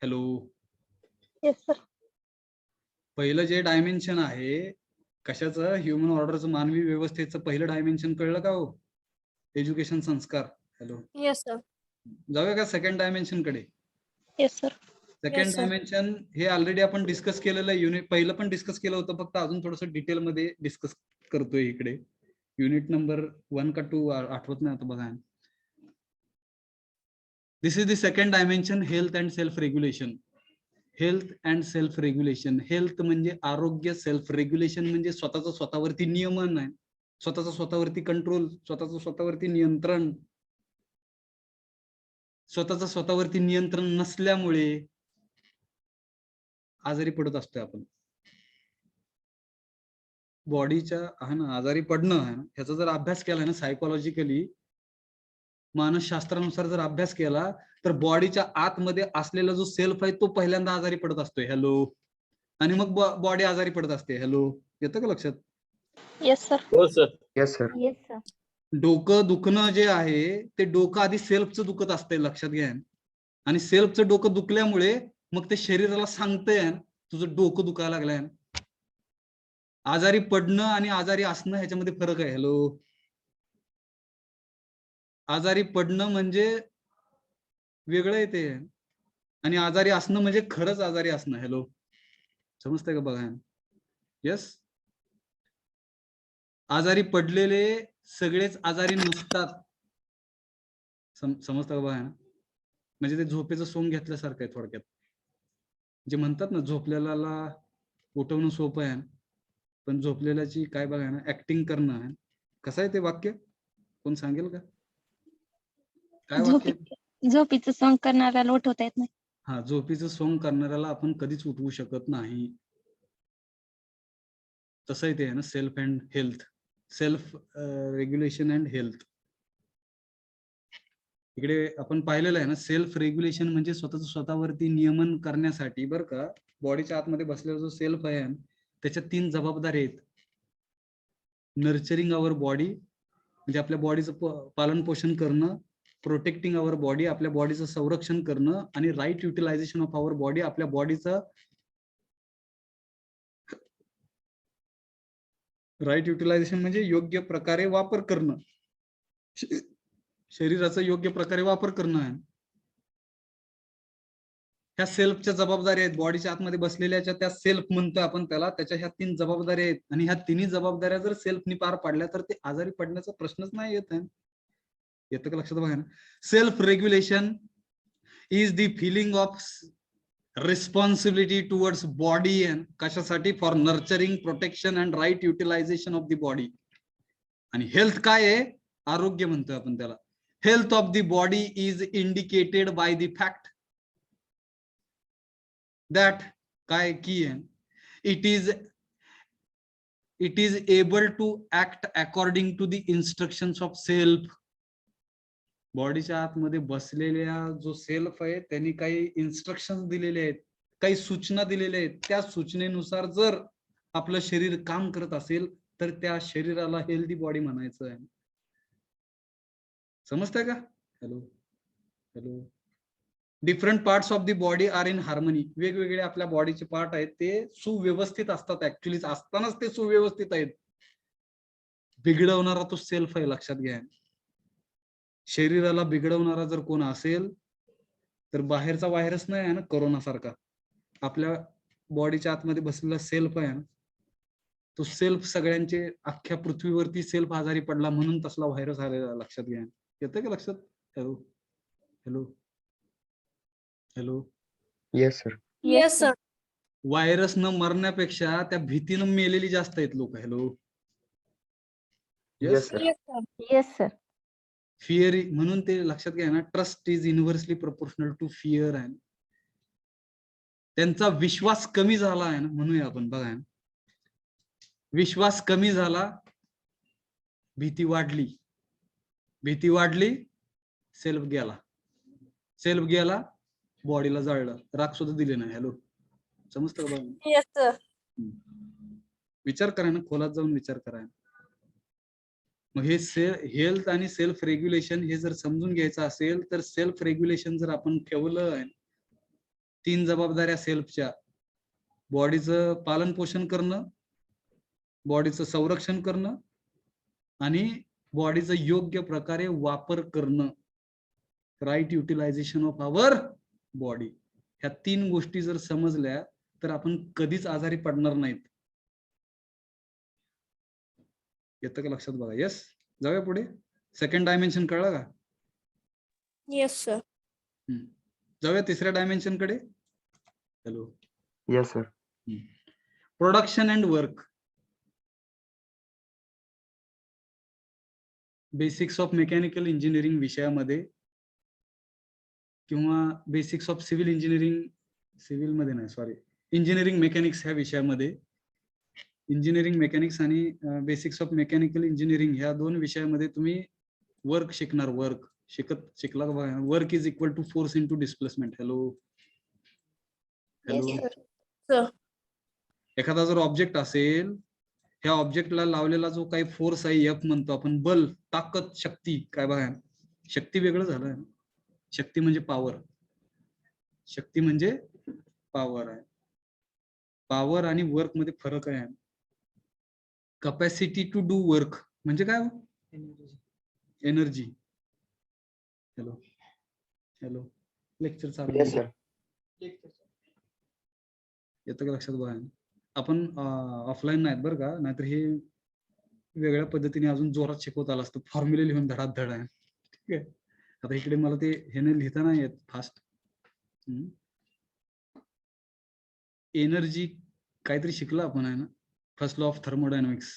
hello. Yes, sir. पहिलं जे डायमेन्शन आहे कशाचं? ह्युमन ऑर्डरचं, मानवी व्यवस्थेचं पहिलं डायमेन्शन कळलं का हो? एज्युकेशन संस्कार. Hello, Yes, sir. जाऊया का सेकंड डायमेन्शन कडे? Yes, sir. Second Yes, sir. Dimension हे ऑलरेडी आपण डिस्कस केलेलं आहे. युनिट पहिलं पण डिस्कस केलं होतं, फक्त अजून थोडंसं डिटेल मध्ये डिस्कस करतोय इकडे. युनिट नंबर 1 का 2 आठवत नाही आता बघा. This is the second dimension, health and self regulation. Health and self regulation. Health म्हणजे आरोग्य, सेल्फ रेग्युलेशन म्हणजे स्वतःचं स्वतःवरती नियमन आहे, स्वतःचं स्वतःवरती कंट्रोल, स्वतःचं स्वतःवरती नियंत्रण. स्वतःचं स्वतःवरती नियंत्रण नसल्यामुळे आजारी पडत असतोय आपण. बॉडीच्या हा ना आजारी पडणं आहे, ह्याचा जर अभ्यास केला ना सायकोलॉजिकली, मानसशास्त्रानुसार जर अभ्यास केला तर बॉडीच्या आतमध्ये असलेला जो सेल्फ आहे तो पहिल्यांदा आजारी पडत असतोय. हॅलो. आणि मग बॉडी आजारी पडत असते. हॅलो, येतं का लक्षात? Yes, sir. हो sir. Yes, sir. Yes, sir. डोकं दुखणं जे आहे ते डोकं आधी सेल्फचं दुखत असतंय, लक्षात घ्या. आणि सेल्फचं डोकं दुखल्यामुळे मग ते शरीराला सांगतंय तुझं डोकं दुखायला लागलंय. आजारी पडणं आणि आजारी असणं ह्याच्यामध्ये फरक आहे. हॅलो. आजारी पडणं म्हणजे वेगळं आहे ते, आणि आजारी असणं म्हणजे खरंच आजारी असणं. हॅलो, समजतंय का बघा? यस. आजारी पडलेले सगळेच आजारी नसतात. समजतं का बघा? म्हणजे ते झोपेचं सोंग घेतल्यासारखं आहे थोडक्यात. जे म्हणतात ना झोपलेल्याला उठवणं सोपं आहे, पण झोपलेल्याची काय बघा ना ऍक्टिंग करणं आहे. कसं आहे ते वाक्य? कोण सांगेल का? काय वाक्य? झोपीचं सोंग करणाऱ्याला उठवता येत नाही. हा, झोपीचं सोंग करणाऱ्याला आपण कधीच उठवू शकत नाही. तसं आहे ते ना self and health, self regulation and health. इकडे आपण पाहिलेलं आहे ना, सेल्फ रेग्युलेशन म्हणजे स्वतःवरती नियमन करण्यासाठी बरं का, बॉडीच्या आतमध्ये बसलेला जो सेल्फ आहे त्याच्या 3 जबाबदारी आहेत. नर्चरिंग अवर बॉडी म्हणजे आपल्या बॉडीचं पालन पोषण करणं, प्रोटेक्टिंग अवर बॉडी आपल्या बॉडीचं संरक्षण करणं, आणि right utilisation of our body आपल्या बॉडीचं राईट युटिलायझेशन म्हणजे योग्य प्रकारे वापर करणं, शरीराचा योग्य प्रकारे वापर करणं आहे. ह्या सेल्फच्या जबाबदारी आहेत. बॉडीच्या आतमध्ये बसलेल्या त्या सेल्फ म्हणतो आपण त्याला, त्याच्या ह्या 3 जबाबदारी आहेत. आणि ह्या 3 जबाबदाऱ्या जर सेल्फनी पार पाडल्या तर ते आजारी पडण्याचा प्रश्नच नाही येत आहे. येतं का लक्षात बघा ना? Self regulation is the feeling of responsibility towards body and कशासाठी? For nurturing, protection and right utilisation of the body. आणि हेल्थ काय आहे? आरोग्य म्हणतोय आपण त्याला. Health of the body is indicated by the fact that काय की it is able to act according to the instructions of self. बॉडीच्या आतमध्ये बसलेल्या जो सेल्फ आहे त्यांनी काही इन्स्ट्रक्शन दिलेले आहेत, काही सूचना दिलेल्या आहेत. त्या सूचनेनुसार जर आपलं शरीर काम करत असेल तर त्या शरीराला हेल्दी बॉडी म्हणायचं आहे. समजतंय का? Hello hello. Different parts of the body are in harmony. वेगवेगळे आपल्या बॉडीचे पार्ट आहेत ते सुव्यवस्थित असतात. ऍक्च्युली असतानाच ते सुव्यवस्थित आहेत. बिघडवणारा तो सेल्फ आहे, लक्षात घ्या. शरीराला बिघडवणारा जर कोण असेल तर बाहेरचा व्हायरस नाही आहे ना, कोरोना सारखा. आपल्या बॉडीच्या आतमध्ये बसलेला सेल्फ आहे ना, तो सेल्फ सगळ्यांचे अख्ख्या पृथ्वीवरती सेल्फ आजारी पडला म्हणून तसला व्हायरस आलेला, लक्षात घ्या. येतं का लक्षात? Hello hello hello. Yes, sir. Yes, sir. Virus न मरण्यापेक्षा त्या भीतीनं मेलेली जास्त आहेत लोक. Hello. Yes, sir. Yes, sir. Yes sir. Fear, म्हणून ते लक्षात घ्या ना, trust is inversely proportional to fear आहे. त्यांचा विश्वास कमी झाला आहे ना, म्हणूया आपण बघा, विश्वास कमी झाला, भीती वाढली, भीती वाढली, सेल्फ गेला, सेल्फ गेला, बॉडीला जाळलं, राग सुद्धा दिले नाही. हॅलो, समजतं का? बघा, Yes, sir. विचार करा ना, खोलात जाऊन विचार करा. मग हे हेल्थ आणि सेल्फ रेग्युलेशन हे जर समजून घ्यायचं असेल तर सेल्फ रेग्युलेशन जर आपण ठेवलं, 3 जबाबदाऱ्या सेल्फच्या: बॉडीचं पालन पोषण करणं, बॉडीचं संरक्षण करणं आणि बॉडीचं योग्य प्रकारे वापर करणं, right utilisation of our body. ह्या 3 गोष्टी जर समजल्या तर आपण कधीच आजारी पडणार नाहीत. येतं का लक्षात? बघा. येस, जाऊया पुढे. सेकंड डायमेन्शन कळलं का? Yes, sir. जाऊया तिसऱ्या डायमेन्शन कडे. Hello. Yes, sir. Production and work. Basics of mechanical engineering विषयामध्ये किंवा basics of civil engineering, civil मध्ये नाही, सॉरी, इंजिनिअरिंग मेकॅनिक्स ह्या विषयामध्ये, इंजिनिअरिंग मेकॅनिक्स आणि बेसिक्स ऑफ मेकॅनिकल इंजिनिअरिंग ह्या 2 विषयामध्ये तुम्ही वर्क शिकणार. वर्क शिकला का बघा. Work is equal to force into displacement. Hello hello. Yes, sir. एखादा जर ऑब्जेक्ट असेल, ह्या ऑब्जेक्टला लावलेला जो काही फोर्स आहे, एफ म्हणतो आपण, बल, ताकद, शक्ती. काय बघा, शक्ती वेगळं झालं. शक्ती म्हणजे पॉवर, शक्ती म्हणजे पॉवर आहे. पॉवर आणि वर्क मध्ये फरक आहे. कपॅसिटी टू डू वर्क म्हणजे काय? एनर्जी. Hello hello. लेक्चर चालू Yes, आहे. sir. येतं का लक्षात? बघा, आपण ऑफलाईन नाहीत बरं का, नाहीतर हे वेगळ्या पद्धतीने अजून जोरात शिकवत आलं असतं. फॉर्म्युले लिहून धडाधड आहे. ठीक आहे. आता इकडे मला ते हे नाही लिहिता नाही येत फास्ट. एनर्जी काहीतरी शिकलं आपण आहे ना. First law of thermodynamics,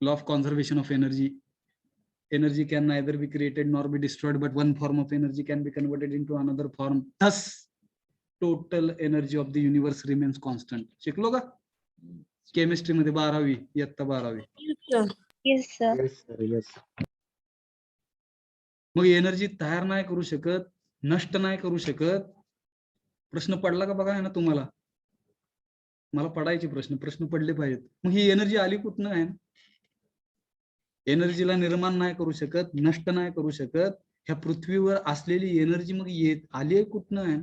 law of conservation of energy. Energy can neither be created nor be destroyed, but one form of energy can be converted into another form. Thus, total energy of the universe remains constant. शिकलो का? Chemistry मध्ये 12वी, इयत्ता 12वी. Yes, sir. Yes sir. Yes, sir. Yes. मग energy तयार नाही करू शकत, नष्ट नाही करू शकत. प्रश्न पडला का बघा आहे ना तुम्हाला? मला पडायचे प्रश्न पडले पाहिजेत. मग ही एनर्जी आली कुठनं आहे? एनर्जीला निर्माण नाही करू शकत, नष्ट नाही करू शकत. ह्या पृथ्वीवर असलेली एनर्जी मग आली कुठनं आहे?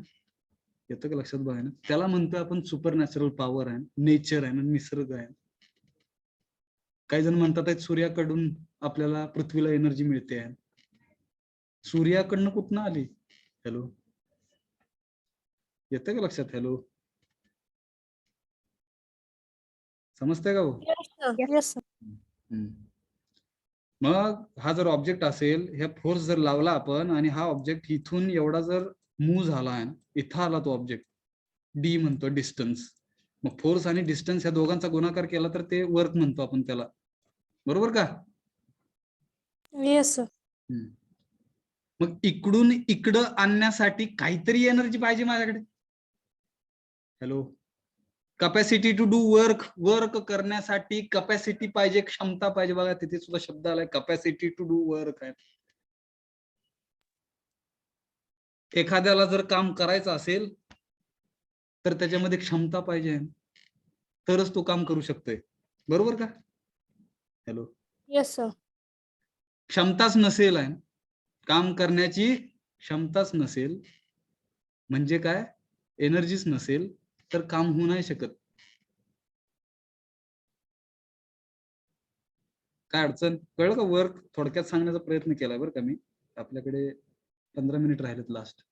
येतं का लक्षात? बघा ना, त्याला म्हणतोय आपण सुपर नॅचरल पॉवर आहे, नेचर आहे, निसर्ग आहे. काही जण म्हणतात सूर्याकडून आपल्याला पृथ्वीला एनर्जी मिळते आहे. सूर्याकडनं कुठनं आली? हॅलो, येतं का लक्षात? हॅलो, समजतंय का हो? Yes, sir. Yes, sir. मग हा जर ऑब्जेक्ट असेल, ह्या फोर्स जर लावला आपण आणि हा ऑब्जेक्ट इथून एवढा जर मूव्ह झाला आहे, इथं आला तो ऑब्जेक्ट, डी म्हणतो डिस्टन्स. मग फोर्स आणि डिस्टन्स ह्या दोघांचा गुणाकार केला तर ते वर्क म्हणतो आपण त्याला. बरोबर का? Yes, sir. मग इकडून इकडं आणण्यासाठी काहीतरी एनर्जी पाहिजे माझ्याकडे. Hello, capacity to do work. Work करण्यासाठी कपॅसिटी पाहिजे, क्षमता पाहिजे. बघा तिथे सुद्धा शब्द आलाय, कपॅसिटी टू डू वर्क आहे. एखाद्याला जर काम करायचं असेल तर त्याच्यामध्ये क्षमता पाहिजे, तरच तो काम करू शकतोय. बरोबर का? हॅलो. Yes, sir. क्षमताच नसेल आहे, काम करण्याची क्षमताच नसेल म्हणजे काय, एनर्जीच नसेल तर काम होऊ नाही शकत. काय अडचण कळलं का? वर्क थोडक्यात सांगण्याचा प्रयत्न केलाय बरं का मी. आपल्याकडे 15 मिनिट राहिलेत, last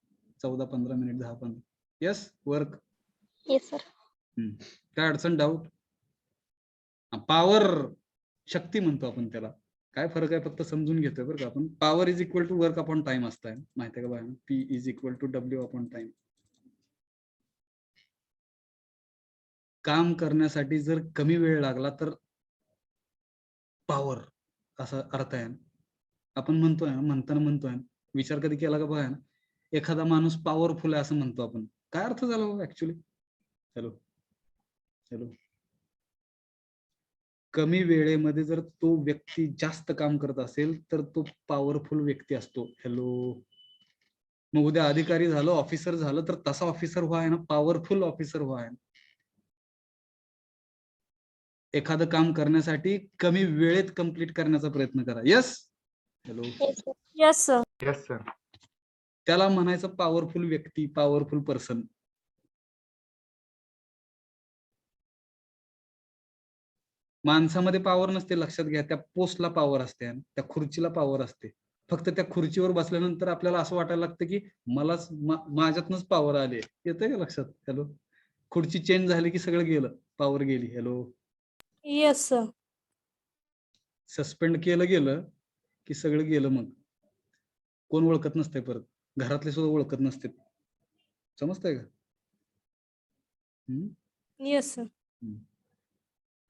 14-15 minute, 10-15. Yes, work. Yes sir. काय अडचण, डाऊट? पॉवर शक्ती म्हणतो आपण त्याला. काय फरक आहे फक्त समजून घेतोय बरं का आपण. Power is equal to work upon time असतंय, माहिती आहे का बाय? P is equal to W upon time. काम करण्यासाठी जर कमी वेळ लागला तर पॉवर असा अर्थ आहे. आपण म्हणतोय, म्हणतोय, विचार कधी केला का बघा ना, एखादा माणूस पॉवरफुल आहे असं म्हणतो आपण. काय अर्थ झाला ऍक्च्युली? Hello hello. कमी वेळेमध्ये जर तो व्यक्ती जास्त काम करत असेल तर तो पॉवरफुल व्यक्ती असतो. हॅलो. मग उद्या अधिकारी झालं, ऑफिसर झालं तर तसा ऑफिसर व्हाय ना, पॉवरफुल ऑफिसर व्हाय. एखादं काम करण्यासाठी कमी वेळेत कंप्लीट करण्याचा प्रयत्न करा. Yes. Hello. Yes, sir. Yes, sir. त्याला म्हणायचं पॉवरफुल व्यक्ती, पॉवरफुल पर्सन. माणसामध्ये पॉवर नसते, लक्षात घ्या. त्या पोस्टला पॉवर असते, त्या खुर्चीला पॉवर असते. फक्त त्या खुर्चीवर बसल्यानंतर आपल्याला असं वाटायला लागतं की मलाच माझ्यातनच पॉवर आली. येतंय का लक्षात? हॅलो. खुर्ची चेंज झाली की सगळं गेलं, पॉवर गेली. हॅलो. Yes, sir. सस्पेंड केलं गेलं की सगळं गेलं. मग कोण ओळखत नसतंय परत, घरातले सुद्धा ओळखत नसते. समजतंय का? Yes, sir.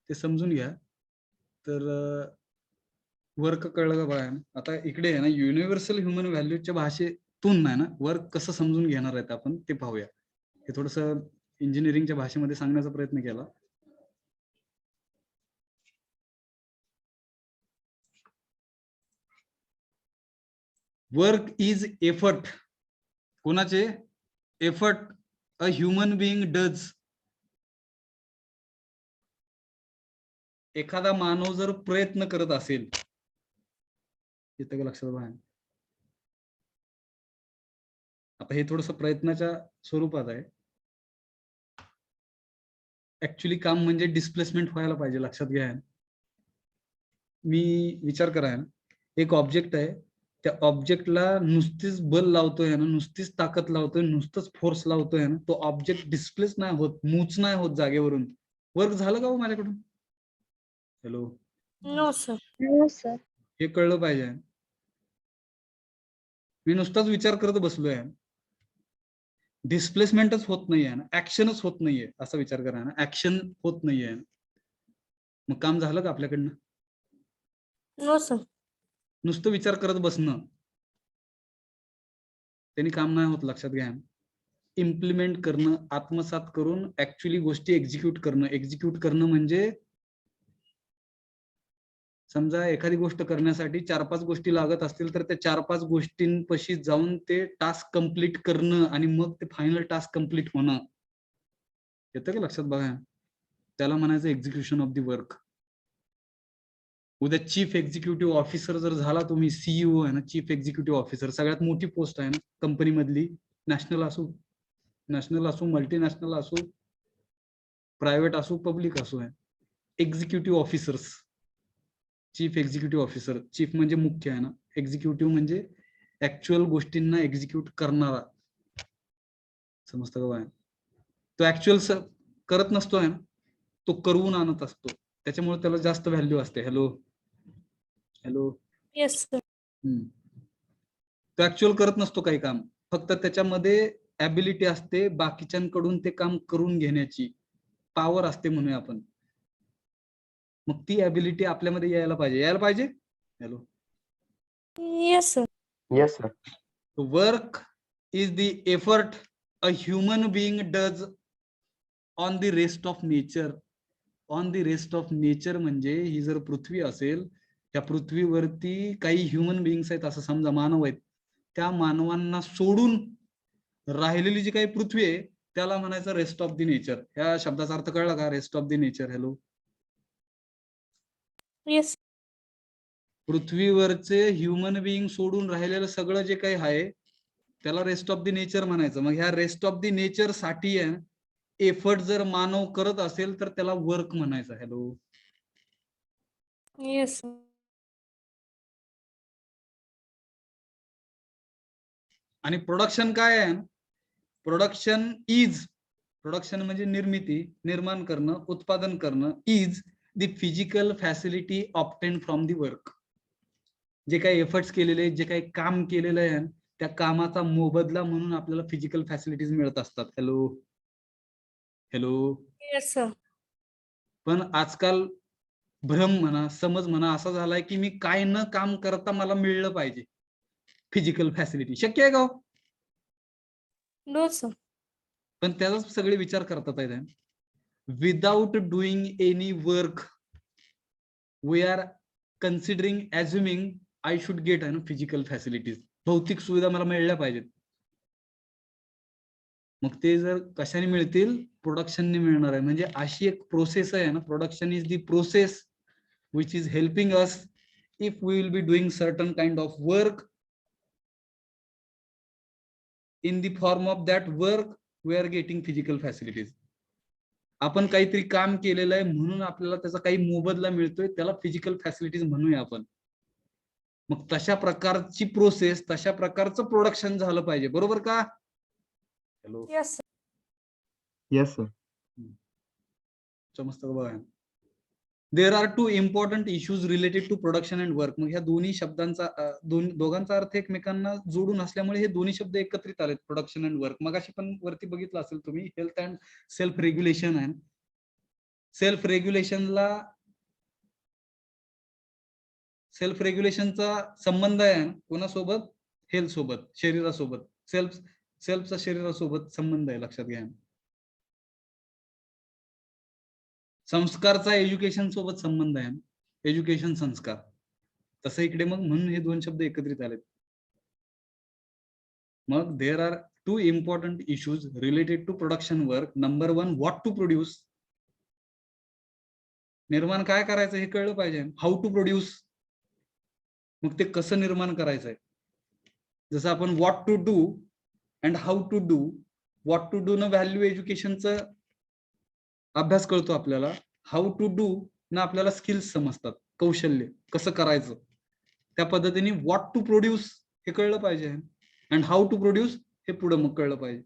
ते समजून घ्या. तर वर्क कळलं का बाळा? आता इकडे आहे ना, युनिव्हर्सल ह्युमन व्हॅल्यूच्या भाषेतून नाही ना वर्क कसं समजून घेणार आहेत आपण ते पाहूया. हे थोडस इंजिनिअरिंगच्या भाषेमध्ये सांगण्याचा प्रयत्न केला. Work is effort. कोणाचे? Effort a human being does. एखादा मानव जर प्रयत्न करत असेल, येतं का लक्षात बाहेर? आता हे थोडस प्रयत्नाच्या स्वरूपात आहे. ऍक्च्युली काम म्हणजे डिस्प्लेसमेंट व्हायला पाहिजे, लक्षात घ्या. मी विचार करा, एक ऑब्जेक्ट आहे, त्या ऑब्जेक्टला नुसतीच बल लावतोय ना, नुसतीच ताकद लावतोय, नुसतंच फोर्स लावतोय ना, तो ऑब्जेक्ट डिस्प्लेस नाही होत, मूव्ह नाही होत जागेवरून. वर्क झालं का हो माझ्याकडून? हॅलो. No, sir. हो सर. हे कळलं पाहिजे. मी नुसताच विचार करत बसलोय, डिस्प्लेसमेंटच होत नाहीये ना, ऍक्शनच होत नाहीये. असा विचार करा ना, ऍक्शन होत नाहीये. मग काम झालं का आपल्याकडनं? No, sir. नुसतं विचार करत बसणं त्यांनी काम नाही होत, लक्षात घ्या. इम्प्लिमेंट करणं, आत्मसात करून ऍक्च्युली गोष्टी एक्झिक्यूट करणं. एक्झिक्यूट करणं म्हणजे समजा एखादी गोष्ट करण्यासाठी 4-5 गोष्टी लागत असतील तर त्या 4-5 गोष्टींपाशी जाऊन ते टास्क कंप्लीट करणं आणि मग ते फायनल टास्क कंप्लीट होणं. येतं का लक्षात? बघा, त्याला म्हणायचं एक्झिक्युशन ऑफ द वर्क. उद्या चीफ एक्झिक्युटिव्ह ऑफिसर जर झाला तुम्ही, सीईओ आहे ना, चीफ एक्झिक्युटिव्ह ऑफिसर, सगळ्यात मोठी पोस्ट आहे ना कंपनी मधली, नॅशनल असो, मल्टीनॅशनल असो, प्रायव्हेट असो, पब्लिक असो. आहे executive officers. Chief executive officer, chief म्हणजे मुख्य आहे ना, एक्झिक्युटिव्ह म्हणजे ऍक्च्युअल गोष्टींना एक्झिक्यूट करणारा. समजतं का बाय? तो ऍक्च्युअल करत नसतोय ना, तो करून आणत असतो, त्याच्यामुळे त्याला जास्त व्हॅल्यू असते. Hello hello. Yes, sir. तो ऍक्च्युअल करत नसतो काही काम, फक्त त्याच्यामध्ये ऍबिलिटी असते बाकीच्यांकडून ते काम करून घेण्याची, पॉवर असते म्हणूया आपण. मग ती ऍबिलिटी आपल्यामध्ये यायला पाहिजे. Hello. Yes, sir. Yes, sir. Work is the effort a human being does on the rest of nature. On the rest of nature म्हणजे ही जर पृथ्वी असेल, त्या पृथ्वीवरती काही ह्युमन बिइंग्स आहेत, असं समजा मानव आहेत, त्या मानवांना सोडून राहिलेली जी काही पृथ्वी आहे त्याला म्हणायचं रेस्ट ऑफ द नेचर. या शब्दाचा अर्थ कळला का? Rest of the nature. Hello, Yes. पृथ्वीवरचे ह्युमन बिईंग सोडून राहिलेलं सगळं जे काही आहे त्याला रेस्ट ऑफ द नेचर म्हणायचं. मग ह्या रेस्ट ऑफ द नेचर साठी एफर्ट जर मानव करत असेल तर त्याला वर्क म्हणायचं. Hello, Yes. Sir. आणि प्रोडक्शन काय आहे? प्रोडक्शन म्हणजे निर्मिती, निर्माण करणं, उत्पादन करणं. Is the physical facility obtain from the work. जे काही एफर्ट्स केलेले, जे काही काम केलेलं आहे त्या कामाचा मोबदला म्हणून आपल्याला फिजिकल फॅसिलिटीज मिळत असतात. Hello hello. Yes, sir. पण आजकाल भ्रम म्हणा, समज म्हणा असा झालाय की मी काय न काम करता मला मिळलं पाहिजे फिजिकल फॅसिलिटी. शक्य आहे का? No, sir. पण त्याचाच सगळे विचार करतात आहे. Without doing any work we are considering assuming I should get physical facilities. भौतिक सुविधा मला मिळल्या पाहिजेत. मग ते जर कशाने मिळतील? प्रोडक्शनने मिळणार आहे. म्हणजे अशी एक प्रोसेस आहे ना. Production is the process which is helping us if we will be doing certain kind of work. In the form of that work we are getting physical facilities. आपण काहीतरी काम केलेलं आहे म्हणून आपल्याला त्याचा काही मोबदला मिळतोय, त्याला फिजिकल फॅसिलिटीज म्हणूया आपण. मग तशा प्रकारची प्रोसेस, तशा प्रकारचं प्रोडक्शन झालं पाहिजे. बरोबर का? Hello, Yes, sir. Yes, sir. समजतं का? बघा, there are two important issues related to production and work. मग ह्या दोन्ही शब्दांचा दोघांचा अर्थ एकमेकांना जोडून असल्यामुळे हे दोन्ही शब्द एकत्रित आलेत, प्रोडक्शन अँड वर्क. मग अशी पण वरती बघितलं असेल तुम्ही, हेल्थ अँड सेल्फ रेग्युलेशन आहे. सेल्फ रेग्युलेशनचा संबंध आहे कोणासोबत? हेल्थ सोबत, शरीरासोबत. सेल्फचा शरीरासोबत संबंध आहे, लक्षात घ्या. संस्कारचा एज्युकेशन सोबत संबंध आहे, एज्युकेशन संस्कार. तसं इकडे मग म्हणून हे दोन शब्द एकत्रित आलेत. मग there are two important issues related to production work. Number 1, what to produce. निर्माण काय करायचं हे कळलं पाहिजे. हाऊ टू प्रोड्यूस, मग ते कसं निर्माण करायचंय. जसं आपण what to do and how to do. What to do न व्हॅल्यू एज्युकेशनचं अभ्यास कळतो आपल्याला. हाऊ टू डू ना आपल्याला स्किल्स समजतात, कौशल्य कसं करायचं. त्या पद्धतीने व्हॉट टू प्रोड्यूस हे कळलं पाहिजे अँड हाऊ टू प्रोड्यूस हे पुढे मग कळलं पाहिजे.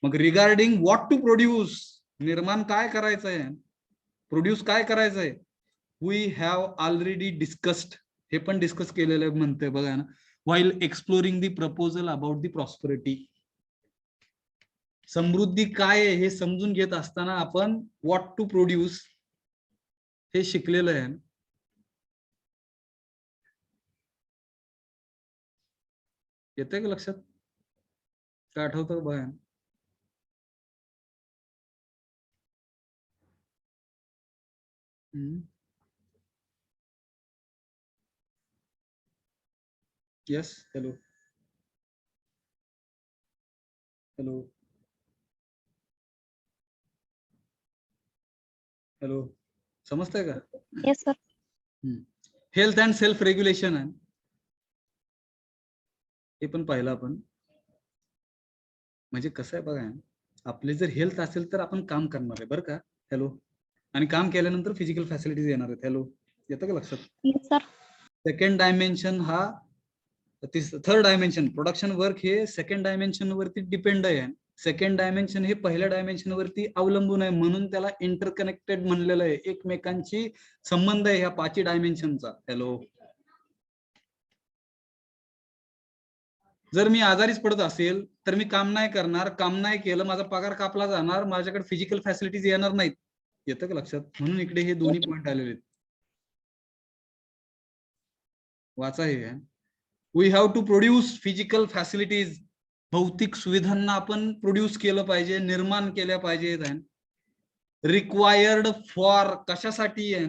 मग रिगार्डिंग व्हॉट टू प्रोड्यूस, निर्माण काय करायचंय, प्रोड्यूस काय करायचंय, वी हॅव ऑलरेडी डिस्कस्ड. हे पण डिस्कस केलेलं म्हणतोय बघा ना. While exploring the proposal about the prosperity. समृद्धी काय आहे हे समजून घेत असताना आपण व्हॉट टू प्रोड्यूस हे शिकलेलं आहे. येतंय का लक्षात? काय आठवतं बघा. येस. हॅलो हॅलो हॅलो, समजतंय का? Yes sir. Health and self regulation आहे, हे पण पाहिलं आपण. म्हणजे कसं आहे बघा, आपले जर हेल्थ असेल तर आपण काम करणार आहे बरं का. हॅलो, आणि काम केल्यानंतर फिजिकल फॅसिलिटीज येणार आहेत. हॅलो, येतं का लक्षात? Yes sir. सेकंड डायमेन्शन हा, थर्ड डायमेन्शन प्रोडक्शन वर्क हे सेकंड डायमेन्शन वरती डिपेंड आहे. सेकंड डायमेन्शन हे पहिल्या डायमेन्शन वरती अवलंबून आहे, म्हणून त्याला इंटरकनेक्टेड म्हणलेलं आहे. एकमेकांची संबंध आहे ह्या 5 डायमेन्शनचा. हॅलो, जर मी आजारीच पडत असेल तर मी काम नाही करणार, काम नाही केलं माझा पगार कापला जाणार, माझ्याकडे फिजिकल फॅसिलिटीज येणार नाहीत. येतं का लक्षात? म्हणून इकडे हे दोन्ही पॉइंट आलेले आहेत. वाचा हे. We have to produce physical facilities. भौतिक सुविधांना आपण प्रोड्यूस केलं पाहिजे, निर्माण केल्या पाहिजेत. रिक्वायर्ड फॉर कशासाठी आहे?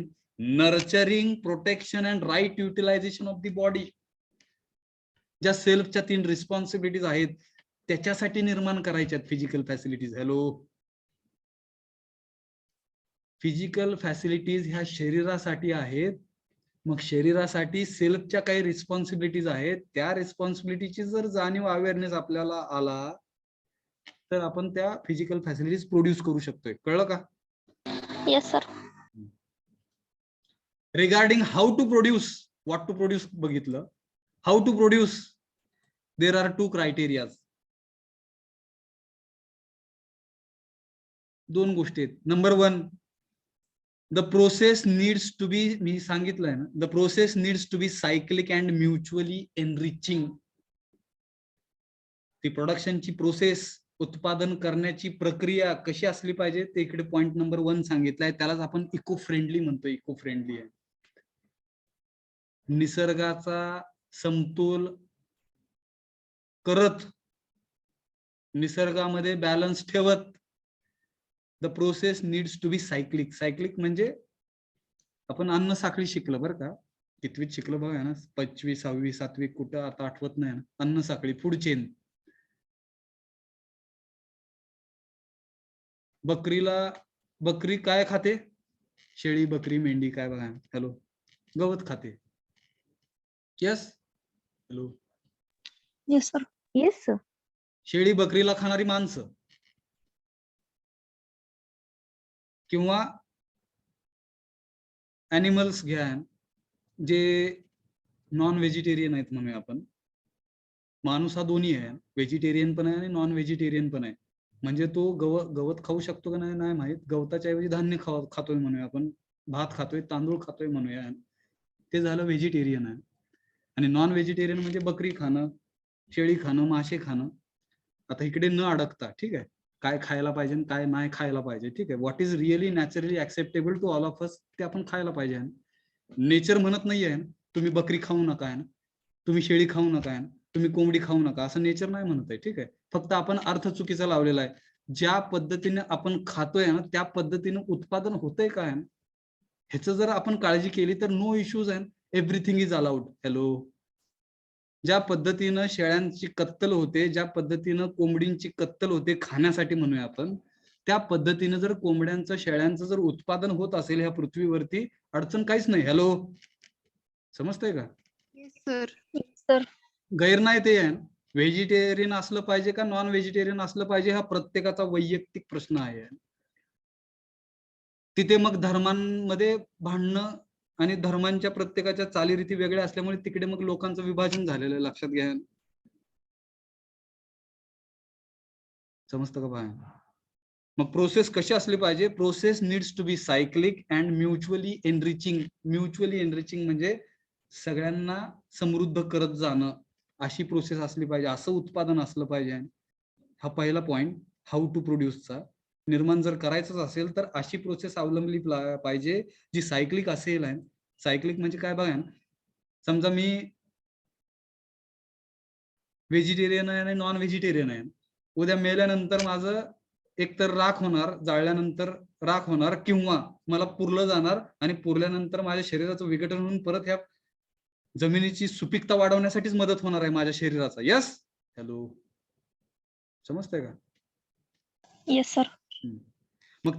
Nurturing, protection and right utilisation of the body. ज्या सेल्फच्या 3 रिस्पॉन्सिबिलिटीज आहेत, त्याच्यासाठी निर्माण करायच्यात physical facilities. Hello, physical facilities ह्या शरीरासाठी आहेत. मग शरीरासाठी सेल्फच्या काही रिस्पॉन्सिबिलिटीज आहेत. त्या रिस्पॉन्सिबिलिटीची जर जाणीव, अवेअरनेस आपल्याला आला तर आपण त्या फिजिकल फॅसिलिटीज प्रोड्यूस करू शकतोय. कळलं का? Yes sir. Regarding how to produce, what to produce बघितलं. How to produce, there are 2 criterias. 2 गोष्टी आहेत. Number 1, the process needs to be, मी सांगितलंय ना, the process needs to be cyclic and mutually enriching. ती प्रोडक्शनची प्रोसेस, उत्पादन करण्याची प्रक्रिया कशी असली पाहिजे ते इकडे पॉइंट नंबर 1 सांगितलाय. त्यालाच आपण इको फ्रेंडली म्हणतो. इको फ्रेंडली आहे. निसर्गाचा समतोल करत, निसर्गामध्ये बॅलन्स ठेवत, the process needs to be cyclic. Cyclic म्हणजे आपण अन्न साखळी शिकलं बरं का, 5वीत शिकलं बघा ना, 5वी 6वी 7वी कुठं आता आठवत नाही ना. अन्न साखळी, फूड चेन. बकरी काय खाते? शेळी, बकरी, मेंढी काय बघा. हॅलो, गवत खाते. Yes, hello. Yes sir. Yes sir. शेळी बकरीला खाणारी माणसं किंवा ॲनिमल्स घ्या जे नॉन व्हेजिटेरियन आहेत म्हणूया आपण. माणूस हा दोन्ही आहे, व्हेजिटेरियन पण आहे आणि नॉन व्हेजिटेरियन पण आहे. म्हणजे तो गवत खाऊ शकतो का नाही माहित. गवताच्या ऐवजी धान्य खातोय म्हणूया आपण, भात खातोय, तांदूळ खातोय म्हणूया, ते झालं व्हेजिटेरियन आहे. आणि नॉन व्हेजिटेरियन म्हणजे बकरी खाणं, शेळी खाणं, मासे खाणं. आता इकडे न अडकता, ठीक आहे, काय खायला पाहिजे आणि काय नाही खायला पाहिजे, ठीक आहे, what is really naturally acceptable to all of us, ते आपण खायला पाहिजे. नेचर म्हणत नाहीये तुम्ही बकरी खाऊ नका, तुम्ही शेळी खाऊ नका, तुम्ही कोंबडी खाऊ नका, असं नेचर नाही म्हणत आहे. ठीक आहे, फक्त आपण अर्थ चुकीचा लावलेला आहे. ज्या पद्धतीने आपण खातोय ना त्या पद्धतीने उत्पादन होतंय काय ह्याचं जर आपण काळजी केली तर नो इश्यूज आहे, एव्हरीथिंग इज अलाउड. हॅलो, ज्या पद्धतीनं शेळ्यांची कत्तल होते, ज्या पद्धतीनं कोंबडींची कत्तल होते खाण्यासाठी म्हणूया आपण, त्या पद्धतीनं जर कोंबड्यांचं, शेळ्यांचं जर उत्पादन होत असेल ह्या पृथ्वीवरती, अडचण काहीच नाही. हॅलो, समजतंय का? सर. सर. गैर नाही ते आहे. व्हेजिटेरियन असलं पाहिजे का नॉन व्हेजिटेरियन असलं पाहिजे हा प्रत्येकाचा वैयक्तिक प्रश्न आहे. तिथे मग धर्मांमध्ये भांडणं आणि धर्मांच्या प्रत्येकाच्या चालीरीती वेगळ्या असल्यामुळे तिकडे मग लोकांचं विभाजन झालेलं आहे, लक्षात घ्या. समजतं का बाय? मग प्रोसेस कशी असली पाहिजे? Process needs to be cyclic and mutually enriching. Mutually enriching म्हणजे सगळ्यांना समृद्ध करत जाणं, अशी प्रोसेस असली पाहिजे, असं उत्पादन असलं पाहिजे. हा पहिला पॉइंट हाऊ टू प्रोड्यूसचा. निर्माण जर करायचंच असेल तर अशी प्रोसेस अवलंबली पाहिजे जी सायक्लिक असेल. सायक्लिक म्हणजे काय बघा, समजा मी व्हेजिटेरियन आहे आणि नॉन व्हेजिटेरियन आहे, उद्या मेल्यानंतर माझं एकतर राख होणार, जाळल्यानंतर राख होणार, किंवा मला पुरलं जाणार आणि पुरल्यानंतर माझ्या शरीराचं विघटन होऊन परत ह्या जमिनीची सुपीकता वाढवण्यासाठीच मदत होणार आहे माझ्या शरीराचा. यस, हॅलो, समजतंय का? Yes sir. मग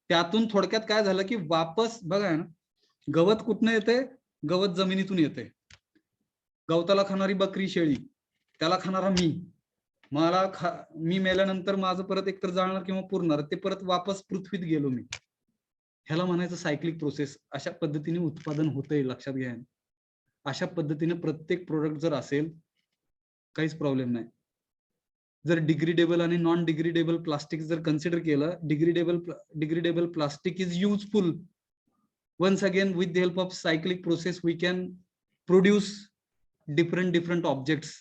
त्यातून थोडक्यात काय झालं की वापस बघा ना, गवत कुठनं येते? गवत जमिनीतून येते. गवताला खाणारी बकरी, शेळी, त्याला खाणारा मी मेल्यानंतर माझं परत एकतर जाळणार किंवा पुरणार, ते परत वापस पृथ्वीत गेलो मी. ह्याला म्हणायचं सायक्लिक प्रोसेस. अशा पद्धतीने उत्पादन होतंय, लक्षात घ्या. अशा पद्धतीने प्रत्येक प्रोडक्ट जर असेल काहीच प्रॉब्लेम नाही. जर डिग्रेडेबल आणि नॉन डिग्रेडेबल प्लास्टिक जर कन्सिडर केलं, degradable plastic is useful. Once again with the help of cyclic process we can produce different objects.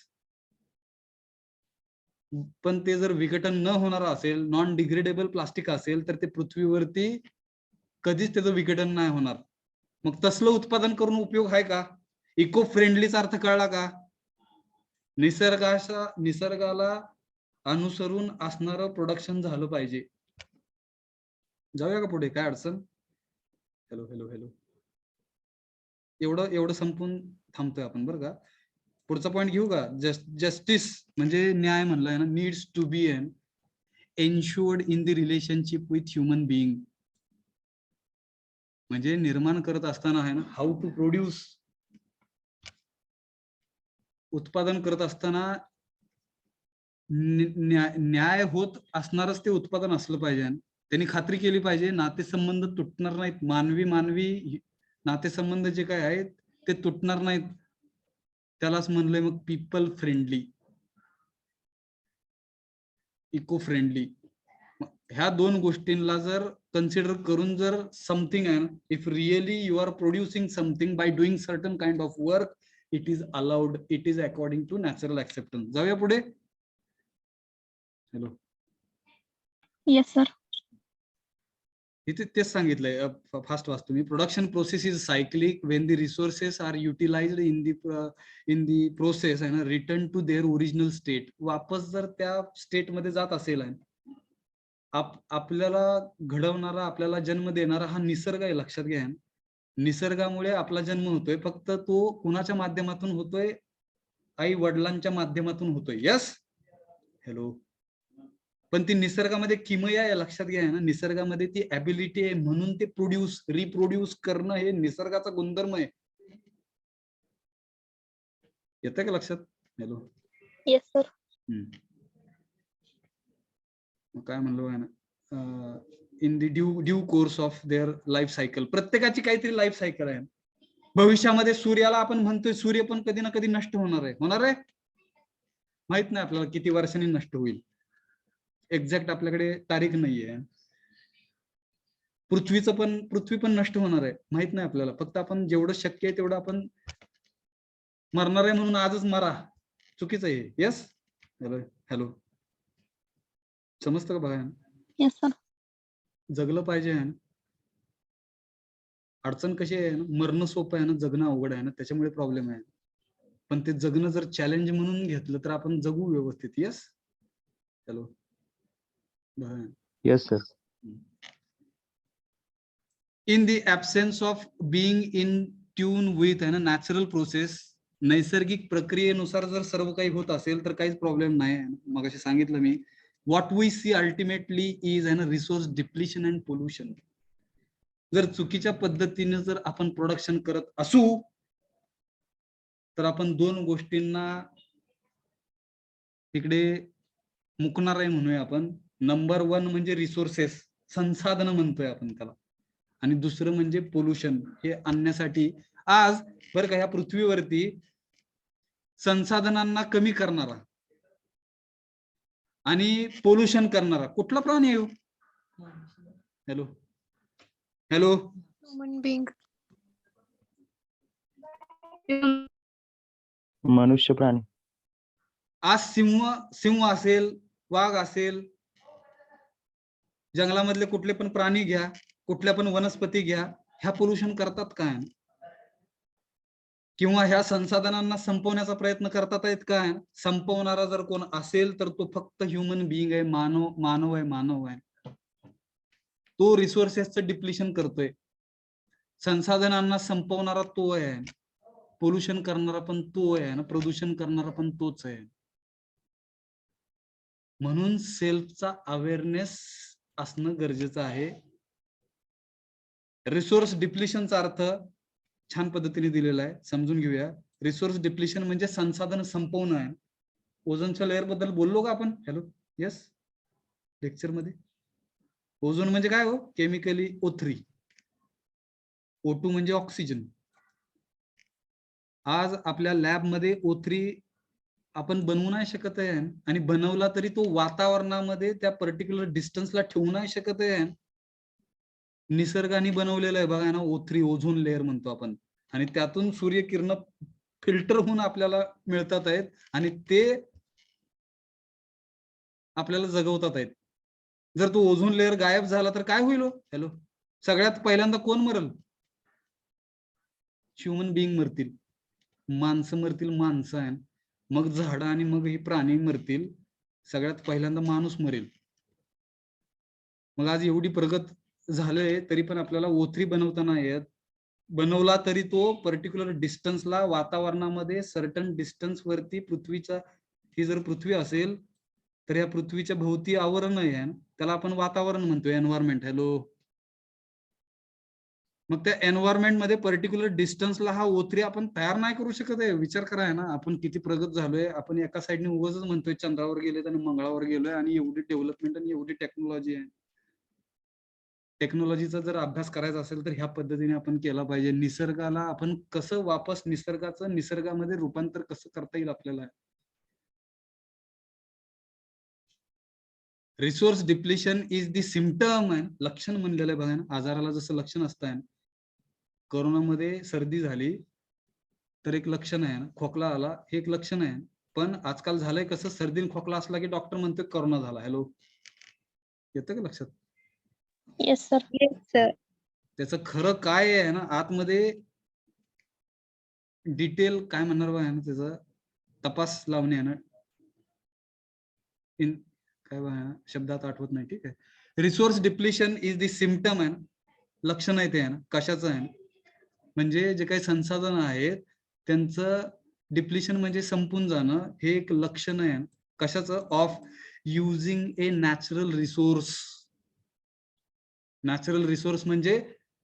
पण ते जर विघटन न होणार असेल, नॉन डिग्रेडेबल प्लास्टिक असेल, तर ते पृथ्वीवरती कधीच त्याचं विघटन नाही होणार. मग तसलं उत्पादन करून उपयोग आहे का? इको फ्रेंडलीचा अर्थ कळला का? निसर्गाला अनुसरून असणारं प्रोडक्शन झालं पाहिजे. जाऊया का पुढे? काय अडचण? हॅलो हॅलो हॅलो, एवढं संपून थांबतोय आपण बरं का. पुढचा पॉइंट घेऊ का? जस्टिस म्हणजे न्याय म्हणलाय ना, needs to be ensured in the relationship with human being. म्हणजे निर्माण करत असताना आहे ना, हाऊ टू प्रोड्यूस, उत्पादन करत असताना न्याय होत असणारच ते उत्पादन असलं पाहिजे. त्यांनी खात्री केली पाहिजे नातेसंबंध तुटणार नाहीत, मानवी नातेसंबंध जे काय आहेत ते तुटणार नाहीत. त्यालाच म्हणलंय मग पीपल फ्रेंडली, इको फ्रेंडली. ह्या दोन गोष्टींना जर कन्सिडर करून जर समथिंग आहे ना, if really you are producing something by doing certain kind of work, it is allowed, it is according to natural acceptance. जाऊया पुढे. हॅलो. Yes sir. इथे तेच सांगितलंय, फास्ट वाचतो मी. Production process is cyclic when the resources are utilised in the process आहे ना, return to their original state. वापस जर त्या स्टेट मध्ये जात असेल आहे, आपल्याला घडवणारा, आपल्याला जन्म देणारा हा निसर्ग आहे, लक्षात घ्या. निसर्गामुळे आपला जन्म होतोय, फक्त तो कुणाच्या माध्यमातून होतोय? आई वडिलांच्या माध्यमातून होतोय. यस. हॅलो. पण ती निसर्गामध्ये किमया आहे, लक्षात घ्या ना. निसर्गामध्ये ती ऍबिलिटी आहे, म्हणून ते प्रोड्यूस, रिप्रोड्यूस करणं हे निसर्गाचा गुणधर्म आहे. येतं का लक्षात? हॅलो. Yes sir. काय म्हणलो आहे ना, in the due course of their life cycle. प्रत्येकाची काहीतरी लाईफ सायकल आहे. भविष्यामध्ये सूर्याला आपण म्हणतोय सूर्य पण कधी ना कधी नष्ट होणार आहे. माहित नाही आपल्याला किती वर्षांनी नष्ट होईल, एक्झॅक्ट आपल्याकडे तारीख नाहीये. पृथ्वी पण नष्ट होणार आहे, माहित नाही आपल्याला. फक्त आपण जेवढं शक्य आहे तेवढं आपण मरणार आहे म्हणून आजच मरा, चुकीचं आहे. यस. हॅलो. समजतं का? बघा. Yes sir. जगलं पाहिजे आहे ना. अडचण कशी आहे ना, मरणं सोपं आहे ना, जगणं अवघड आहे ना, त्याच्यामुळे प्रॉब्लेम आहे. पण ते जगणं जर चॅलेंज म्हणून घेतलं तर आपण जगू व्यवस्थित. Yes. Hello. Yes, sir. In the absence of being in tune with आहे ना नॅचरल प्रोसेस, नैसर्गिक प्रक्रियेनुसार जर सर्व काही होत असेल तर काहीच प्रॉब्लेम नाही. मग असे सांगितलं मी, what we see ultimately is आहे ना रिसोर्स डिप्लिशन अँड पोल्युशन. जर चुकीच्या पद्धतीने जर आपण प्रोडक्शन करत असू तर आपण दोन गोष्टींना तिकडे मुकणार आहे म्हणूया आपण. नंबर 1 म्हणजे रिसोर्सेस, संसाधन म्हणतोय आपण त्याला, आणि दुसरं म्हणजे पोल्युशन. हे आणण्यासाठी आज बरं का ह्या पृथ्वीवरती संसाधनांना कमी करणारा आणि पोल्युशन करणारा कुठला प्राणी आहे? हॅलो. हॅलो. Human being. मनुष्य प्राणी. आज सिंह असेल, वाघ असेल, जंगलामधले कुठले पण प्राणी घ्या, कुठल्या पण वनस्पती घ्या, ह्या पोल्युशन करतात काय? किंवा ह्या संसाधनांना संपवण्याचा प्रयत्न करतात आहेत काय? संपवणारा जर कोण असेल तर तो फक्त ह्युमन बिईंग आहे, मानव आहे. तो रिसोर्सेसचं डिप्लिशन करतोय. संसाधनांना संपवणारा तो आहे, पोल्युशन करणारा पण तो आहे ना, प्रदूषण करणारा पण तोच आहे. म्हणून सेल्फचा अवेअरनेस असणं गरजेचं आहे. रिसोर्स डिप्लिशनचा अर्थ छान पद्धतीने दिलेला आहे, समजून घेऊया. रिसोर्स डिप्लिशन म्हणजे संसाधन संपवणं आहे. ओझोनच्या लेअर बद्दल बोललो का आपण? हॅलो. यस. लेक्चर मध्ये ओझोन म्हणजे काय हो? केमिकली O3, O2 म्हणजे ऑक्सिजन. आज आपल्या लॅब मध्ये O3 आपण बनवू नाही शकत आहे, आणि बनवला तरी तो वातावरणामध्ये त्या पर्टिक्युलर डिस्टन्सला ठेवू नाही शकत आहे. निसर्गाने बनवलेलं आहे बघा ना, O3, ओझोन लेअर म्हणतो आपण, आणि त्यातून सूर्यकिरण फिल्टर होऊन आपल्याला मिळतात आहेत, आणि ते आपल्याला जगवतात आहेत. जर तो ओझोन लेअर गायब झाला तर काय होईल? हॅलो. सगळ्यात पहिल्यांदा कोण मरल? ह्युमन बिईंग मरतील, माणसं मरतील, माणसं आहे, मग झाडं, आणि मग ही प्राणी मरतील. सगळ्यात पहिल्यांदा माणूस मरेल. मग आज एवढी प्रगत झालंय तरी पण आपल्याला O3 बनवता नाही येत. बनवला तरी तो पर्टिक्युलर डिस्टन्सला वातावरणामध्ये सर्टन डिस्टन्स वरती पृथ्वीच्या, ही जर पृथ्वी असेल तर या पृथ्वीच्या भोवती आवरण आहे ना, त्याला आपण वातावरण म्हणतोय, एन्व्हायरमेंट. हॅलो. मग त्या एन्व्हायरमेंट मध्ये पर्टिक्युलर डिस्टन्सला हा O3 आपण तयार नाही करू शकत आहे. विचार करा आहे ना, आपण किती प्रगत झालोय. आपण एका साईडने उगाच म्हणतोय चंद्रावर गेलेत आणि मंगळावर गेलोय आणि एवढी डेव्हलपमेंट आणि एवढी टेक्नॉलॉजी आहे. टेक्नॉलॉजीचा जर अभ्यास करायचा असेल तर ह्या पद्धतीने आपण केला पाहिजे. निसर्गाला आपण कसं वापस निसर्गाचं निसर्गामध्ये रूपांतर कसं करता येईल आपल्याला. Resource depletion is the symptom आहे, लक्षण म्हणलेलं आहे बघा ना. आजाराला जसं लक्षण असतं, कोरोनामध्ये सर्दी झाली तर एक लक्षण आहे ना, खोकला आला हे एक लक्षण आहे. पण आजकाल झालंय कसं, सर्दी आणि खोकला असला की डॉक्टर म्हणतोय कोरोना झाला. हॅलो, येतं का लक्षात? Yes sir. Yes, sir. त्याचं खरं काय आहे ना, आतमध्ये डिटेल काय म्हणणार बघा ना, त्याचा तपास लावणे आहे ना, काय बघा ना, शब्दात आठवत नाही. ठीक आहे. Resource depletion is the symptom आहे, लक्षण आहे ते आहे ना, कशाचं आहे, म्हणजे जे काही संसाधन आहेत त्यांचं डिप्लिशन म्हणजे संपून जाणं, हे एक लक्षण आहे कशाचं, of using A natural resource. Natural resource म्हणजे